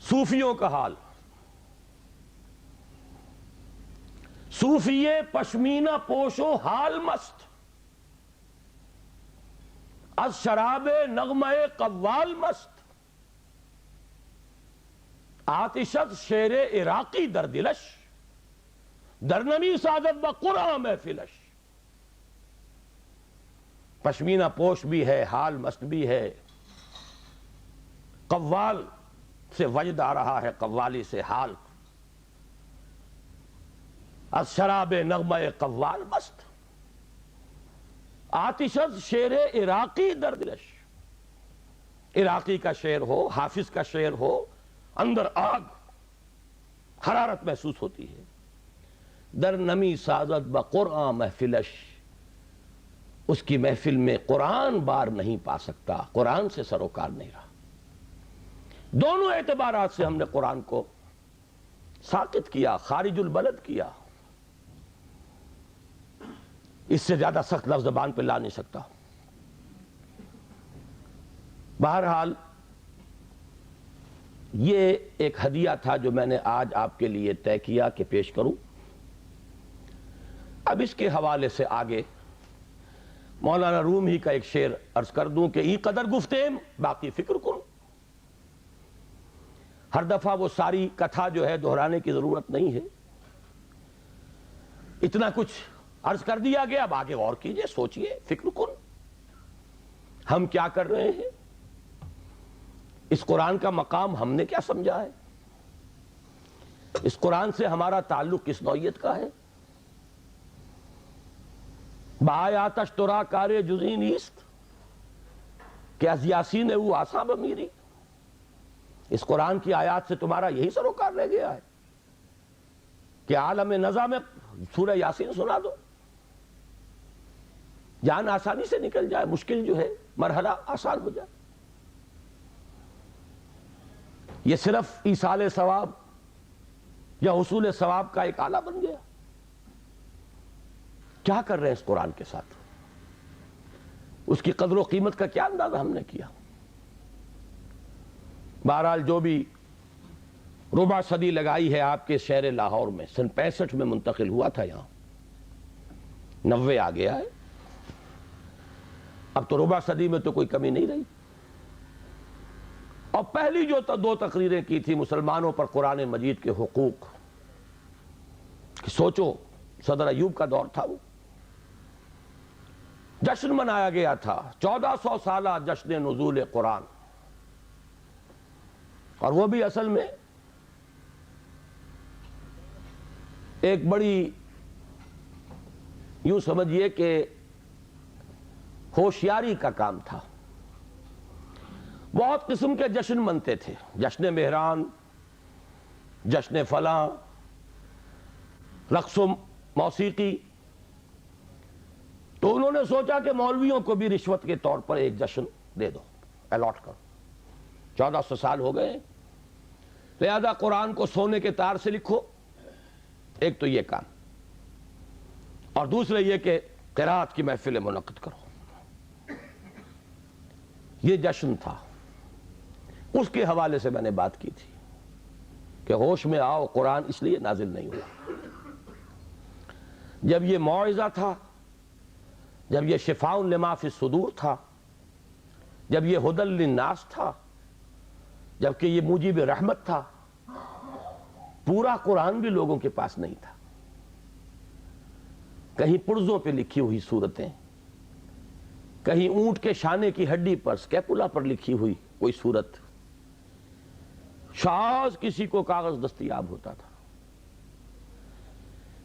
صوفیوں کا حال، صوفی پشمینہ پوشو حال مست، از شراب نغمہ قوال مست، آتشت شیر عراقی در دلش، درنمی سعادت بقرآ محفلش۔ پشمینہ پوش بھی ہے، حال مست بھی ہے، قوال سے وجد آ رہا ہے، قوالی سے حال، از شراب نغمہ قوال مست، آتشت شیر عراقی در دلش۔ عراقی کا شعر ہو، حافظ کا شعر ہو، اندر آگ، حرارت محسوس ہوتی ہے۔ در نمی سازد بقرآن محفلش، اس کی محفل میں قرآن بار نہیں پا سکتا، قرآن سے سروکار نہیں رہا۔ دونوں اعتبارات سے ہم نے قرآن کو ساقط کیا، خارج البلد کیا۔ اس سے زیادہ سخت لفظ زبان پہ لا نہیں سکتا۔ بہرحال یہ ایک ہدیہ تھا جو میں نے آج آپ کے لیے طے کیا کہ پیش کروں۔ اب اس کے حوالے سے آگے مولانا روم ہی کا ایک شعر عرض کر دوں کہ ای قدر گفتیم باقی فکر کروں۔ ہر دفعہ وہ ساری کتھا جو ہے دہرانے کی ضرورت نہیں ہے، اتنا کچھ عرض کر دیا گیا، اب آگے غور کیجئے، سوچئے، فکر کن ہم کیا کر رہے ہیں، اس قرآن کا مقام ہم نے کیا سمجھا ہے، اس قرآن سے ہمارا تعلق کس نوعیت کا ہے۔ بہائے آتش ترا کار جزی نیست کہ از یاسین او آسا بمیری۔ اس قرآن کی آیات سے تمہارا یہی سروکار رہ گیا ہے کہ عالم نزا میں سورہ یاسین سنا دو، جان آسانی سے نکل جائے، مشکل جو ہے مرحلہ آسان ہو جائے۔ یہ صرف ایصال ثواب یا حصول ثواب کا ایک آلہ بن گیا۔ کیا کر رہے ہیں اس قرآن کے ساتھ، اس کی قدر و قیمت کا کیا اندازہ ہم نے کیا۔ بہرحال جو بھی ربع صدی لگائی ہے آپ کے شہر لاہور میں، سن 65 میں منتقل ہوا تھا، یہاں 90 آ گیا ہے، اب تو ربع صدی میں تو کوئی کمی نہیں رہی۔ اور پہلی جو 2 تقریریں کی تھی مسلمانوں پر قرآن مجید کے حقوق، کہ سوچو صدر ایوب کا دور تھا، وہ جشن منایا گیا تھا، 1400 سالہ جشن نزول قرآن، اور وہ بھی اصل میں ایک بڑی یوں سمجھیے کہ ہوشیاری کا کام تھا۔ بہت قسم کے جشن منتے تھے، جشن مہران، جشن فلاں، رقص و موسیقی، تو انہوں نے سوچا کہ مولویوں کو بھی رشوت کے طور پر ایک جشن دے دو، الاٹ کرو۔ 1400 سال ہو گئے، لہذا قرآن کو سونے کے تار سے لکھو، ایک تو یہ کام، اور دوسرے یہ کہ قرات کی محفل منعقد کرو۔ یہ جشن تھا، اس کے حوالے سے میں نے بات کی تھی کہ ہوش میں آؤ، قرآن اس لیے نازل نہیں ہوا۔ جب یہ موعظہ تھا، جب یہ شفاء لما فی الصدور تھا، جب یہ ہدی للناس تھا، جبکہ یہ موجب رحمت تھا، پورا قرآن بھی لوگوں کے پاس نہیں تھا۔ کہیں پرزوں پہ لکھی ہوئی صورتیں، کہیں اونٹ کے شانے کی ہڈی پر سکیپولا پر لکھی ہوئی کوئی صورت، شاذ کسی کو کاغذ دستیاب ہوتا تھا۔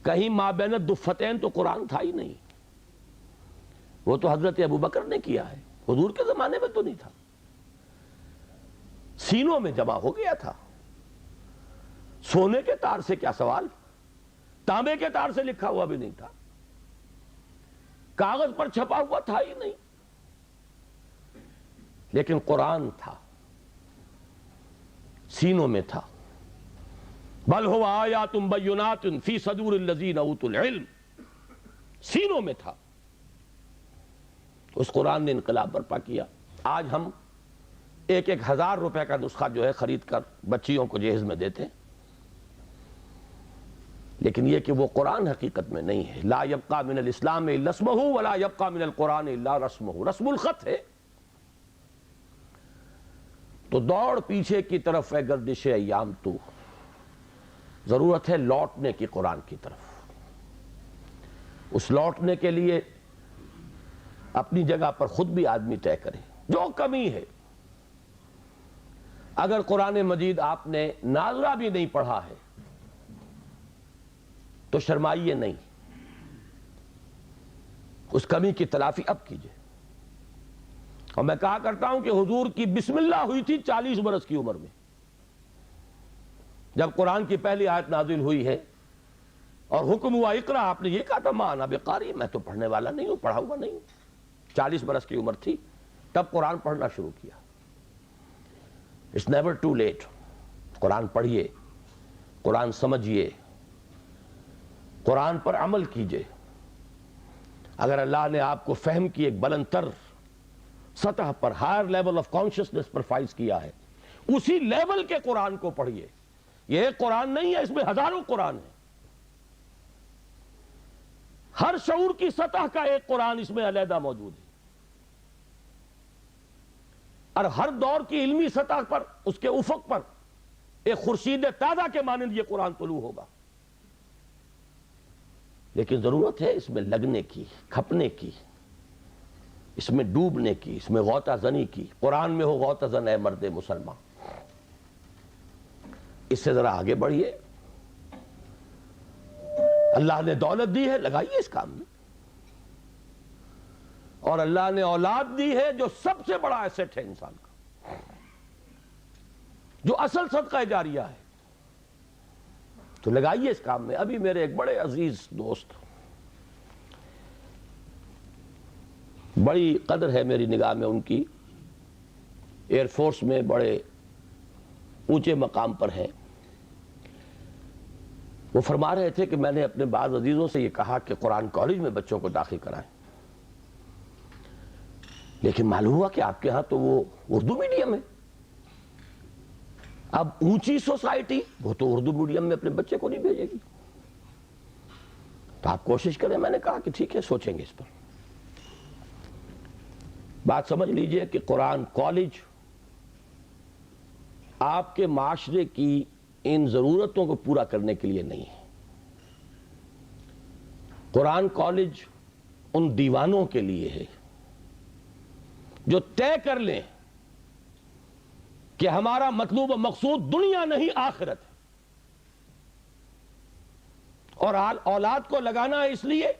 کہیں مابین الدفتین تو قرآن تھا ہی نہیں، وہ تو حضرت ابوبکر نے کیا ہے، حضور کے زمانے میں تو نہیں تھا، سینوں میں جمع ہو گیا تھا۔ سونے کے تار سے کیا سوال، تانبے کے تار سے لکھا ہوا بھی نہیں تھا، کاغذ پر چھپا ہوا تھا ہی نہیں، لیکن قرآن تھا، سینوں میں تھا۔ بل هو آیات بینات فی صدور الذین اوتوا العلم، سینوں میں تھا۔ اس قرآن نے انقلاب برپا کیا۔ آج ہم 1,000 روپے کا نسخہ جو ہے خرید کر بچیوں کو جہیز میں دیتے ہیں، لیکن یہ کہ وہ قرآن حقیقت میں نہیں ہے۔ لا یبقى من الاسلام الا اسمہ ولا یبقى من القرآن الا رسمہ، رسم الخط ہے۔ تو دوڑ پیچھے کی طرف ہے گردش ایام تو، ضرورت ہے لوٹنے کی قرآن کی طرف۔ اس لوٹنے کے لیے اپنی جگہ پر خود بھی آدمی طے کرے جو کمی ہے۔ اگر قرآن مجید آپ نے ناظرہ بھی نہیں پڑھا ہے تو شرمائیے نہیں، اس کمی کی تلافی اب کیجئے۔ اور میں کہا کرتا ہوں کہ حضور کی بسم اللہ ہوئی تھی 40 برس کی عمر میں، جب قرآن کی پہلی آیت نازل ہوئی ہے اور حکم ہوا اقرا، آپ نے یہ کہا تھا ما انا بقاری، میں تو پڑھنے والا نہیں ہوں، پڑھا ہوا نہیں ہوں۔ 40 برس کی عمر تھی تب قرآن پڑھنا شروع کیا۔ It's never too late۔ قرآن پڑھیے، قرآن سمجھیے، قرآن پر عمل کیجئے۔ اگر اللہ نے آپ کو فہم کی ایک بلند تر سطح پر، ہائر لیول آف کانشسنس پر فائز کیا ہے، اسی لیول کے قرآن کو پڑھیے۔ یہ ایک قرآن نہیں ہے، اس میں ہزاروں قرآن ہیں۔ ہر شعور کی سطح کا ایک قرآن اس میں علیحدہ موجود ہے، اور ہر دور کی علمی سطح پر، اس کے افق پر ایک خورشید تازہ کے مانند یہ قرآن طلوع ہوگا۔ لیکن ضرورت ہے اس میں لگنے کی، کھپنے کی، اس میں ڈوبنے کی، اس میں غوطہ زنی کی۔ قرآن میں ہو غوطہ زن اے مرد مسلمان۔ اس سے ذرا آگے بڑھیے۔ اللہ نے دولت دی ہے، لگائیے اس کام میں۔ اور اللہ نے اولاد دی ہے جو سب سے بڑا ایسٹ ہے انسان کا، جو اصل صدقہ جاریہ ہے، تو لگائیے اس کام میں۔ ابھی میرے ایک بڑے عزیز دوست، بڑی قدر ہے میری نگاہ میں ان کی، ایئر فورس میں بڑے اونچے مقام پر ہیں، وہ فرما رہے تھے کہ میں نے اپنے بعض عزیزوں سے یہ کہا کہ قرآن کالج میں بچوں کو داخل کرائیں، لیکن معلوم ہوا کہ آپ کے ہاں تو وہ اردو میڈیم ہے۔ اب اونچی سوسائٹی وہ تو اردو میڈیم میں اپنے بچے کو نہیں بھیجے گی، تو آپ کوشش کریں۔ میں نے کہا کہ ٹھیک ہے، سوچیں گے اس پر۔ بات سمجھ لیجئے کہ قرآن کالج آپ کے معاشرے کی ان ضرورتوں کو پورا کرنے کے لیے نہیں ہے۔ قرآن کالج ان دیوانوں کے لیے ہے جو طے کر لیں کہ ہمارا مطلوب و مقصود دنیا نہیں آخرت ہے، اور اولاد کو لگانا ہے اس لیے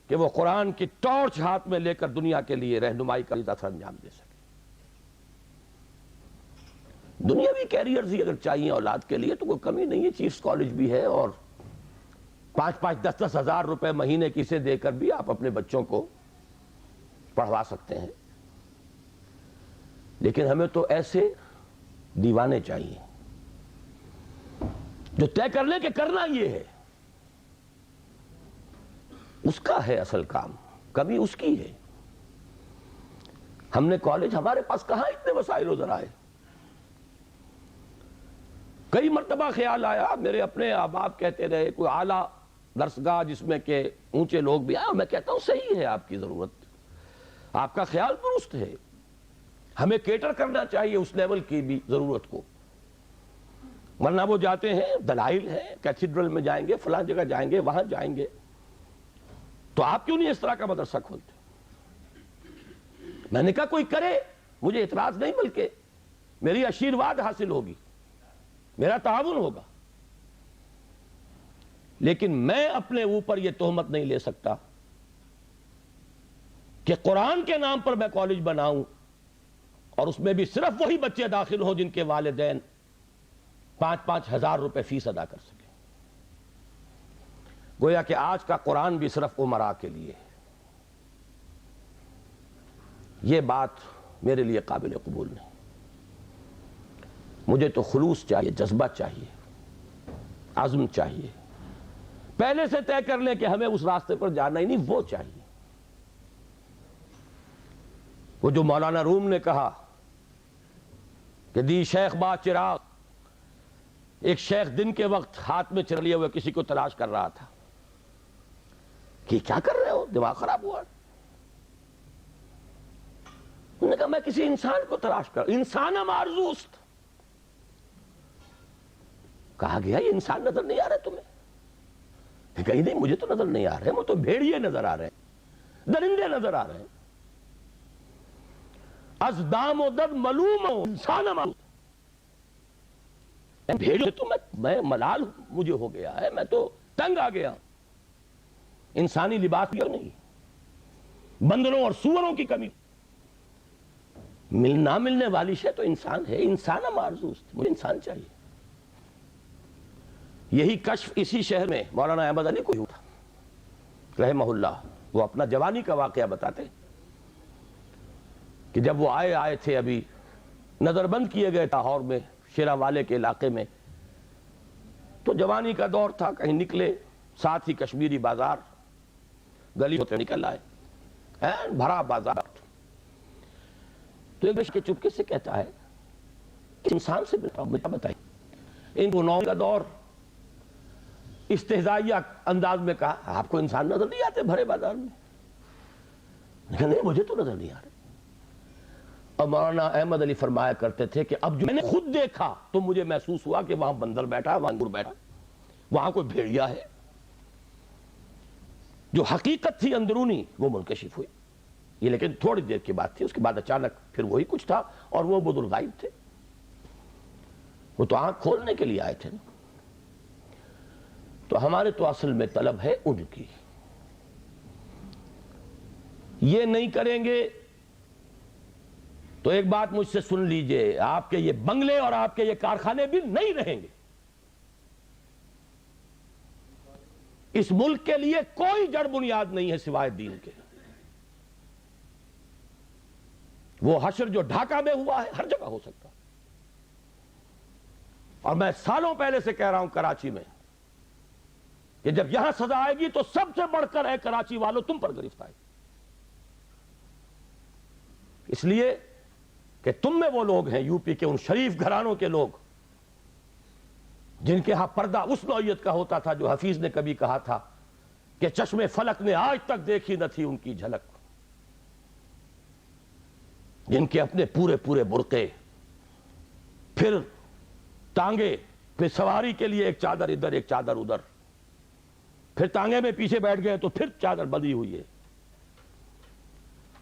کہ وہ قرآن کی ٹارچ ہاتھ میں لے کر دنیا کے لیے رہنمائی کا اثر انجام دے سکے۔ دنیاوی کیریئرز ہی اگر چاہیے اولاد کے لیے تو کوئی کمی نہیں ہے، چیفز کالج بھی ہے اور 5-5, 10-10 ہزار روپے مہینے کسے دے کر بھی آپ اپنے بچوں کو پڑھوا سکتے ہیں. لیکن ہمیں تو ایسے دیوانے چاہیے جو طے کر لیں کہ کرنا یہ ہے. اس کا ہے اصل کام، کمی اس کی ہے. ہم نے کالج، ہمارے پاس کہاں اتنے وسائل و ذرائع. کئی مرتبہ خیال آیا، میرے اپنے احباب کہتے رہے کوئی اعلیٰ درسگاہ جس میں کہ اونچے لوگ بھی آئے. میں کہتا ہوں صحیح ہے آپ کی ضرورت، آپ کا خیال درست ہے. ہمیں کیٹر کرنا چاہیے اس لیول کی بھی ضرورت کو. ورنہ وہ جاتے ہیں، دلائل ہیں، کیتھیڈرل میں جائیں گے، فلاں جگہ جائیں گے، وہاں جائیں گے. تو آپ کیوں نہیں اس طرح کا مدرسہ کھولتے؟ میں نے کہا کوئی کرے، مجھے اعتراض نہیں، بلکہ میری آشیرواد حاصل ہوگی، میرا تعاون ہوگا. لیکن میں اپنے اوپر یہ تہمت نہیں لے سکتا کہ قرآن کے نام پر میں کالج بناؤں اور اس میں بھی صرف وہی بچے داخل ہوں جن کے والدین 5-5 ہزار روپے فیس ادا کر سکیں. گویا کہ آج کا قرآن بھی صرف امراء کے لیے ہے. یہ بات میرے لیے قابل قبول نہیں. مجھے تو خلوص چاہیے، جذبہ چاہیے، عزم چاہیے. پہلے سے طے کر لیں کہ ہمیں اس راستے پر جانا ہی نہیں، وہ چاہیے. وہ جو مولانا روم نے کہا کہ دی شیخ با چراغ، ایک شیخ دن کے وقت ہاتھ میں چر لیے ہوئے کسی کو تلاش کر رہا تھا کہ کیا کر رہے ہو، دماغ خراب ہوا. انہوں نے کہا میں کسی انسان کو تلاش کر، انسان مارزوست. کہا گیا یہ انسان نظر نہیں آ رہے تمہیں؟ کہیں نہیں، مجھے تو نظر نہیں آ رہے، وہ تو بھیڑیے نظر آ رہے ہیں، درندے نظر آ رہے ہیں. ازدام و دد ملوم ہو، انسان مارزوست. بھیڑیے تو میں ملال مجھے ہو گیا ہے، میں تو تنگ آ گیا. انسانی لباس بھی نہیں، بندروں اور سوروں کی کمی. نہ ملنے والی شے تو انسان ہے، انسان مارزوست، مجھے انسان چاہیے. یہی کشف اسی شہر میں مولانا احمد علی کو ہوا تھا رحمہ اللہ. وہ اپنا جوانی کا واقعہ بتاتے کہ جب وہ آئے تھے، ابھی نظر بند کیے گئے لاہور میں شیرا والے کے علاقے میں، تو جوانی کا دور تھا. کہیں نکلے، ساتھ ہی کشمیری بازار، گلی ہوتے نکل آئے، بھرا بازار. تو ایک بچے چپکے سے کہتا ہے کہ انسان سے مجھے بتائیے. ان دونوں کا دور استہزائیہ انداز میں کہا آپ کو انسان نظر نہیں آتے بھرے بازار میں؟ نہیں، مجھے تو نظر نہیں آ رہے. اور مولانا احمد علی فرمایا کرتے تھے کہ اب جو میں نے خود دیکھا تو مجھے محسوس ہوا کہ وہاں بندر بیٹھا، وہاں انگور بیٹھا، وہاں کوئی بھیڑیا ہے. جو حقیقت تھی اندرونی وہ منکشف ہوئی. یہ لیکن تھوڑی دیر کی بات تھی. اس کے بعد اچانک پھر وہی کچھ تھا، اور وہ بزرگ غائب تھے. وہ تو آنکھ کھولنے کے لیے آئے تھے. تو ہمارے تو اصل میں طلب ہے ان کی. یہ نہیں کریں گے تو ایک بات مجھ سے سن لیجئے، آپ کے یہ بنگلے اور آپ کے یہ کارخانے بھی نہیں رہیں گے. اس ملک کے لیے کوئی جڑ بنیاد نہیں ہے سوائے دین کے. وہ حشر جو ڈھاکہ میں ہوا ہے ہر جگہ ہو سکتا. اور میں سالوں پہلے سے کہہ رہا ہوں کراچی میں کہ جب یہاں سزا آئے گی تو سب سے بڑھ کر ہے کراچی والوں تم پر گرفت آئے گی. اس لیے کہ تم میں وہ لوگ ہیں، یو پی کے ان شریف گھرانوں کے لوگ جن کے ہاں پردہ اس نوعیت کا ہوتا تھا جو حفیظ نے کبھی کہا تھا کہ چشم فلک نے آج تک دیکھی نہ تھی ان کی جھلک. جن کے اپنے پورے برقعے، پھر ٹانگے، پھر سواری کے لیے ایک چادر ادھر ایک چادر ادھر، پھر ٹانگے میں پیچھے بیٹھ گئے تو پھر چادر بندھی ہوئی ہے.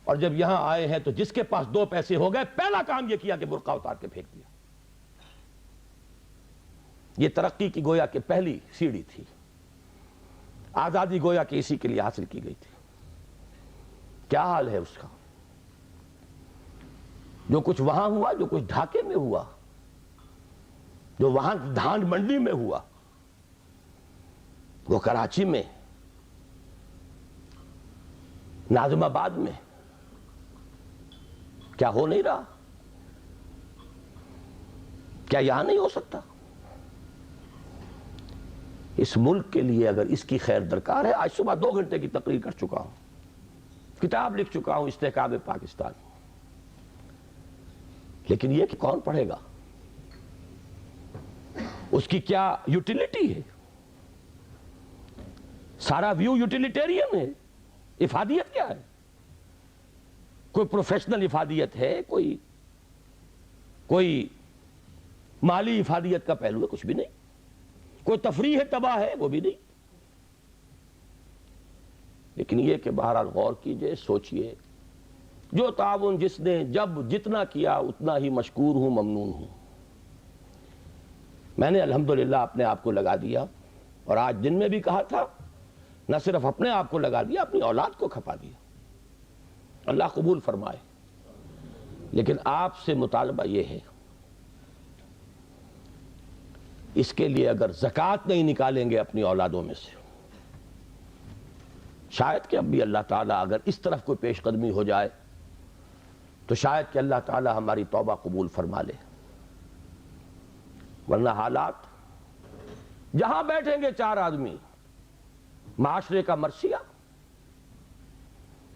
اور جب یہاں آئے ہیں تو جس کے پاس 2 پیسے ہو گئے پہلا کام یہ کیا کہ برقع اتار کے پھینک دیا. یہ ترقی کی گویا کہ پہلی سیڑھی تھی. آزادی گویا کہ اسی کے لیے حاصل کی گئی تھی. کیا حال ہے اس کا؟ جو کچھ وہاں ہوا، جو کچھ ڈھاکے میں ہوا، جو وہاں دھان منڈی میں ہوا، وہ کراچی میں، ناظم آباد میں، کیا ہو نہیں رہا؟ کیا یہاں نہیں ہو سکتا؟ اس ملک کے لیے اگر اس کی خیر درکار ہے، آج صبح 2 گھنٹے کی تقریر کر چکا ہوں، کتاب لکھ چکا ہوں استحکام پاکستان، لیکن یہ کہ کون پڑھے گا؟ اس کی کیا یوٹیلیٹی ہے؟ سارا ویو یوٹیلیٹیرین ہے۔ افادیت کیا ہے؟ کوئی پروفیشنل افادیت ہے؟ کوئی مالی افادیت کا پہلو ہے؟ کچھ بھی نہیں۔ کوئی تفریح تباہ ہے؟ وہ بھی نہیں۔ لیکن یہ کہ بہرحال غور کیجئے، سوچئے، جو تعاون جس نے جب جتنا کیا اتنا ہی مشکور ہوں، ممنون ہوں۔ میں نے الحمدللہ اپنے آپ کو لگا دیا، اور آج دن میں بھی کہا تھا، نہ صرف اپنے آپ کو لگا دیا، اپنی اولاد کو کھپا دیا۔ اللہ قبول فرمائے۔ لیکن آپ سے مطالبہ یہ ہے، اس کے لیے اگر زکوٰۃ نہیں نکالیں گے اپنی اولادوں میں سے، شاید کہ اب بھی اللہ تعالیٰ اگر اس طرف کوئی پیش قدمی ہو جائے تو شاید کہ اللہ تعالیٰ ہماری توبہ قبول فرما لے، ورنہ حالات جہاں بیٹھیں گے 4 آدمی، معاشرے کا مرثیہ،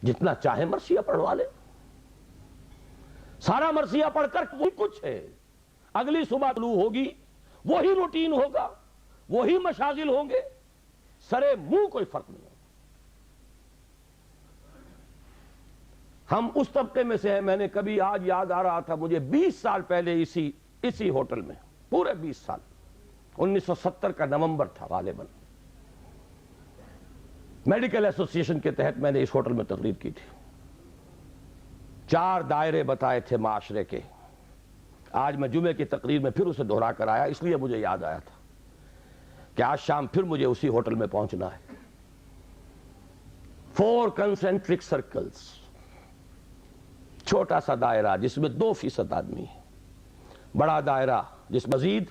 جتنا چاہے مرثیہ پڑھوا لے، سارا مرثیہ پڑھ کر وہی کچھ ہے۔ اگلی صبح طلوع ہوگی، وہی روٹین ہوگا، وہی مشاغل ہوں گے، سرے منہ کوئی فرق نہیں ہوگا۔ ہم اس طبقے میں سے ہیں۔ میں نے کبھی آج یاد آ رہا تھا مجھے 20 سال پہلے اسی ہوٹل میں، پورے 20 سال، 1970 کا نومبر تھا غالباً، میڈیکل ایسوسی ایشن کے تحت میں نے اس ہوٹل میں تقریر کی تھی۔ 4 دائرے بتائے تھے معاشرے کے۔ آج میں جمعے کی تقریر میں پھر اسے دہرا کر آیا، اس لیے مجھے یاد آیا تھا کہ آج شام پھر مجھے اسی ہوٹل میں پہنچنا ہے۔ 4 کنسنٹرک سرکلز، چھوٹا سا دائرہ جس میں 2% آدمی ہے، بڑا دائرہ جس میں مزید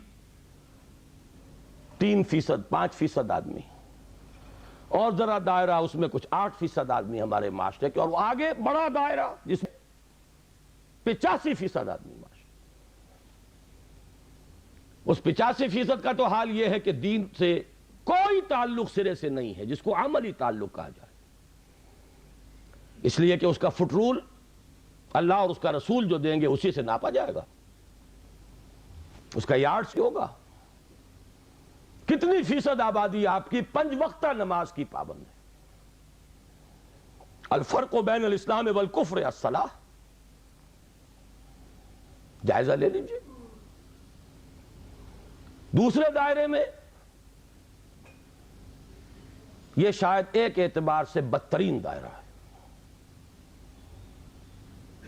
3%، 5% آدمی، اور ذرا دائرہ اس میں کچھ 8% آدمی ہمارے معاشرے کے، اور وہ آگے بڑا دائرہ جس میں 85% آدمی معاشرے۔ اس 85% کا تو حال یہ ہے کہ دین سے کوئی تعلق سرے سے نہیں ہے، جس کو عملی تعلق کہا جائے، اس لیے کہ اس کا فٹ رول اللہ اور اس کا رسول جو دیں گے اسی سے ناپا جائے گا، اس کا یارڈ سے ہوگا۔ کتنی فیصد آبادی آپ کی 5 وقتہ نماز کی پابند ہے؟ الفرق بین الاسلام والکفر الصلاۃ، جائزہ لے لیجیے۔ دوسرے دائرے میں یہ شاید ایک اعتبار سے بدترین دائرہ ہے۔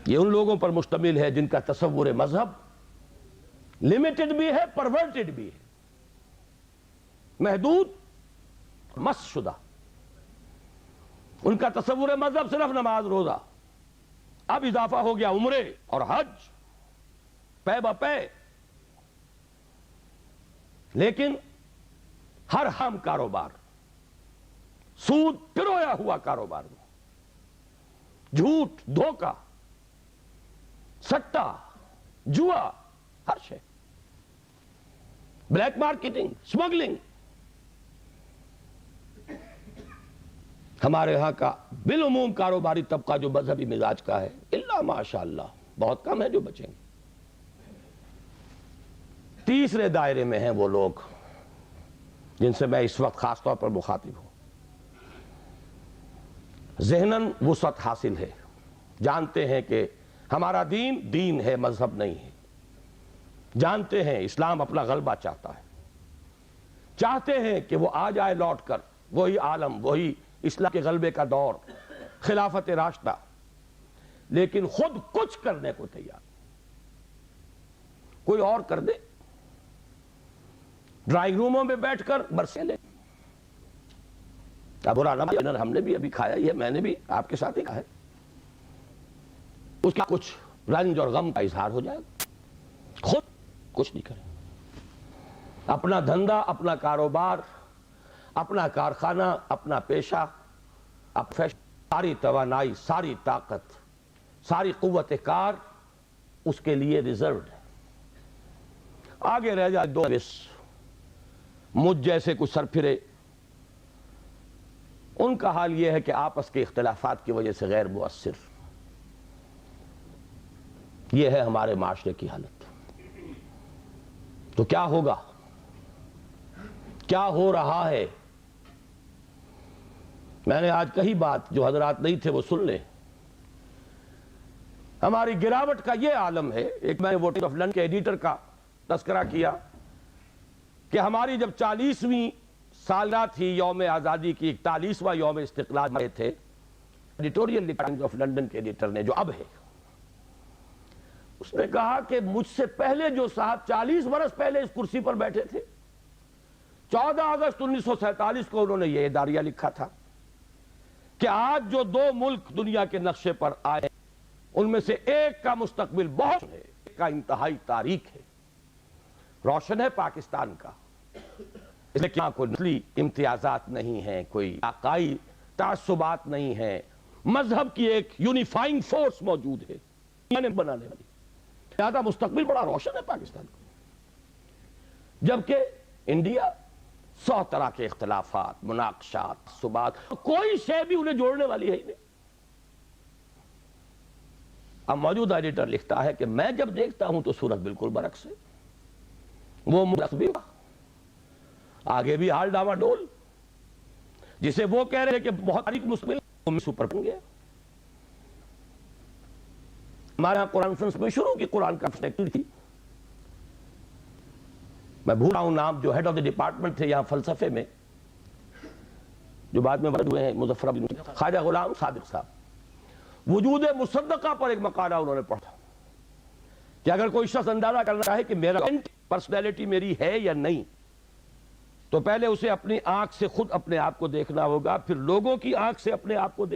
یہ ان لوگوں پر مشتمل ہے جن کا تصور مذہب لمیٹڈ بھی ہے، پرورٹڈ بھی ہے، محدود، مس شدہ۔ ان کا تصور مذہب صرف نماز روزہ، اب اضافہ ہو گیا عمرے اور حج پے بپے، لیکن ہر حرام کاروبار، سود پرویا ہوا کاروبار میں، جھوٹ، دھوکہ، سٹا، جوا، ہر شے، بلیک مارکیٹنگ، سمگلنگ۔ ہمارے ہاں کا بالعموم کاروباری طبقہ جو مذہبی مزاج کا ہے، الا ماشاءاللہ بہت کم ہے جو بچیں گے۔ تیسرے دائرے میں ہیں وہ لوگ جن سے میں اس وقت خاص طور پر مخاطب ہوں۔ ذہناً وسعت حاصل ہے، جانتے ہیں کہ ہمارا دین ہے، مذہب نہیں ہے، جانتے ہیں اسلام اپنا غلبہ چاہتا ہے، چاہتے ہیں کہ وہ آ جائے لوٹ کر وہی عالم، وہی اسلام کے غلبے کا دور، خلافت راشدہ، لیکن خود کچھ کرنے کو تیار، کوئی اور کر دے، ڈرائنگ روموں میں بیٹھ کر برسے لے۔ اب برا نہ ڈنر ہم نے بھی ابھی کھایا ہی ہے، میں نے بھی آپ کے ساتھ ہی کھایا، اس کا کچھ رنج اور غم کا اظہار ہو جائے گا، خود کچھ نہیں کریں، اپنا دھندا، اپنا کاروبار، اپنا کارخانہ، اپنا پیشہ، ساری توانائی، ساری طاقت، ساری قوت کار اس کے لیے ریزروڈ ہے۔ آگے رہ جائے دو مجھ جیسے کچھ سرپھرے، ان کا حال یہ ہے کہ آپس کے اختلافات کی وجہ سے غیر مؤثر۔ یہ ہے ہمارے معاشرے کی حالت۔ تو کیا ہوگا؟ کیا ہو رہا ہے؟ میں نے آج کہی بات، جو حضرات نہیں تھے وہ سن لیں۔ ہماری گراوٹ کا یہ عالم ہے، ایک میں نے ووٹنگ آف لنڈن کے ایڈیٹر کا تذکرہ کیا کہ ہماری جب 40ویں سالہ تھی یوم آزادی کی، 41واں یوم استقلال میں تھے، ایڈیٹوریل ٹائمز آف لنڈن کے ایڈیٹر نے، جو اب ہے، اس نے کہا کہ مجھ سے پہلے جو صاحب 40 برس پہلے اس کرسی پر بیٹھے تھے، 14 اگست 1947 کو انہوں نے یہ اداریہ لکھا تھا کہ آج جو دو ملک دنیا کے نقشے پر آئے ان میں سے ایک کا مستقبل بہت ہے، ایک کا انتہائی تاریک ہے، روشن ہے پاکستان کا، اس لیے کوئی نسلی امتیازات نہیں ہیں، کوئی عقائی تعصبات نہیں ہیں، مذہب کی ایک یونیفائنگ فورس موجود ہے بنانے والی، لہذا مستقبل بڑا روشن ہے پاکستان کا۔ جبکہ انڈیا 100 طرح کے اختلافات، مناقشات، تعصبات، کوئی شے بھی انہیں جوڑنے والی ہے ہی نہیں۔ اب موجودہ ایڈیٹر لکھتا ہے کہ میں جب دیکھتا ہوں تو صورت بالکل برعکس ہے، وہ بھی آگے بھی حال ڈاما ڈول، جسے وہ کہہ رہے ہیں کہ بہت تاریخ مستقبل سپر بن گیا۔ ہمارے یہاں قرآن کانفرنس میں شروع کی قرآن کانفرنس تھی، میں بھول رہا ہوں نام، جو ہیڈ آف دی ڈپارٹمنٹ تھے یہاں فلسفے میں، جو بعد میں بڑھ ہوئے ہیں، مظفر بن خواجہ غلام صادق صاحب، وجود مصدقہ پر ایک مقالہ انہوں نے پڑھا کہ اگر کوئی شخص اندازہ کرنا چاہے کہ میرا پرسنالٹی میری ہے یا نہیں، تو پہلے اسے اپنی آنکھ سے خود اپنے آپ کو دیکھنا ہوگا، پھر لوگوں کی آنکھ سے اپنے آپ کو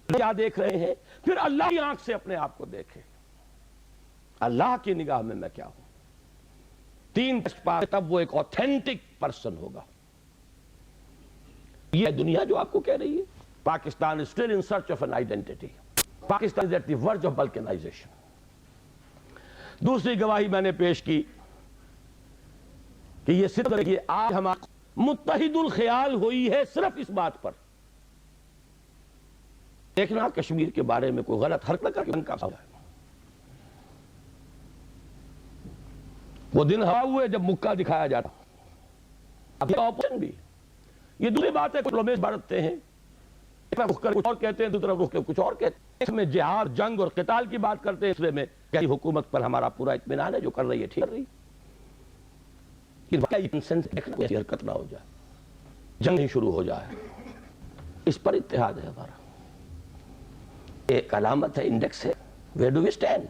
کیا دیکھ رہے ہیں، پھر اللہ کی آنکھ سے اپنے آپ کو دیکھیں، اللہ کی نگاہ میں کیا ہوں۔ 3 پاس تب وہ ایک اوتھینٹک پرسن ہوگا۔ یہ دنیا جو آپ کو کہہ رہی ہے، Pakistan is still in search of an identity. Pakistan is at the verge of balkanization. دوسری گواہی میں نے پیش کی کہ یہ صرف آج ہمارا متحد الخیال ہوئی ہے صرف اس بات پر، دیکھنا کشمیر کے بارے میں کوئی غلط حرکت کر کے ان کا وہ دن ہوا ہوئے جب مکہ دکھایا جاتا، اب یہ آپشن بھی، یہ دوسری بات ہے، کچھ لوگ بڑھتے ہیں، رخ کر کچھ اور کہتے ہیں، دوسری طرف رخ کے کچھ اور کہتے ہیں، اس میں جہاد، جنگ اور قتال کی بات کرتے ہیں، اس میں کئی حکومت پر ہمارا پورا اطمینان ہے، جو کر رہی ہے ٹھیک کر رہی ہے، حرکت نہ ہو جائے، جنگ ہی شروع ہو جائے، اس پر اتحاد ہے ہمارا، ایک علامت ہے، انڈیکس ہے، where do we stand؟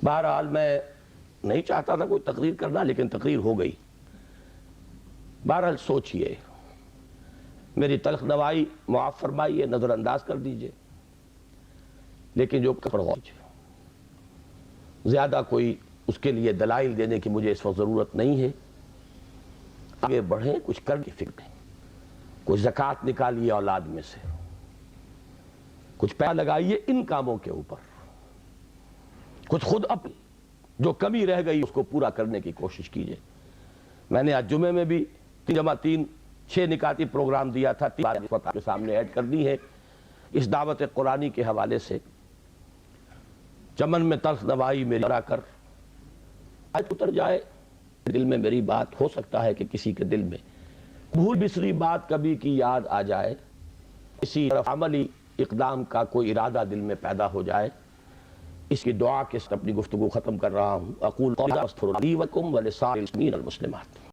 بہرحال میں نہیں چاہتا تھا کوئی تقریر کرنا، لیکن تقریر ہو گئی۔ بہرحال سوچئے، میری تلخ نوائی معاف فرمائیے، نظر انداز کر دیجئے، لیکن جو زیادہ کوئی اس کے لیے دلائل دینے کی مجھے اس وقت ضرورت نہیں ہے۔ آگے بڑھیں، کچھ کر کے فکر کریں، کوئی زکوٰۃ نکالیے اولاد میں سے، کچھ پیسہ لگائیے ان کاموں کے اوپر، کچھ خود اپنی جو کمی رہ گئی اس کو پورا کرنے کی کوشش کیجئے۔ میں نے آج جمعے میں بھی 3 6 نکاتی پروگرام دیا تھا، 3 بات آپ کے سامنے ایڈ کر دی ہے۔ اس دعوت قرآنی کے حوالے سے چمن میں تلخ نوائی میری برا کر آج اتر جائے دل میں، میری بات ہو سکتا ہے کہ کسی کے دل میں بھول بسری بات کبھی کی یاد آ جائے، اسی طرف عملی اقدام کا کوئی ارادہ دل میں پیدا ہو جائے، اس کی دعا کے ساتھ اپنی گفتگو ختم کر رہا ہوں۔ اقول قولی استغفر لی ولکم ولسائر المسلمین المسلمات۔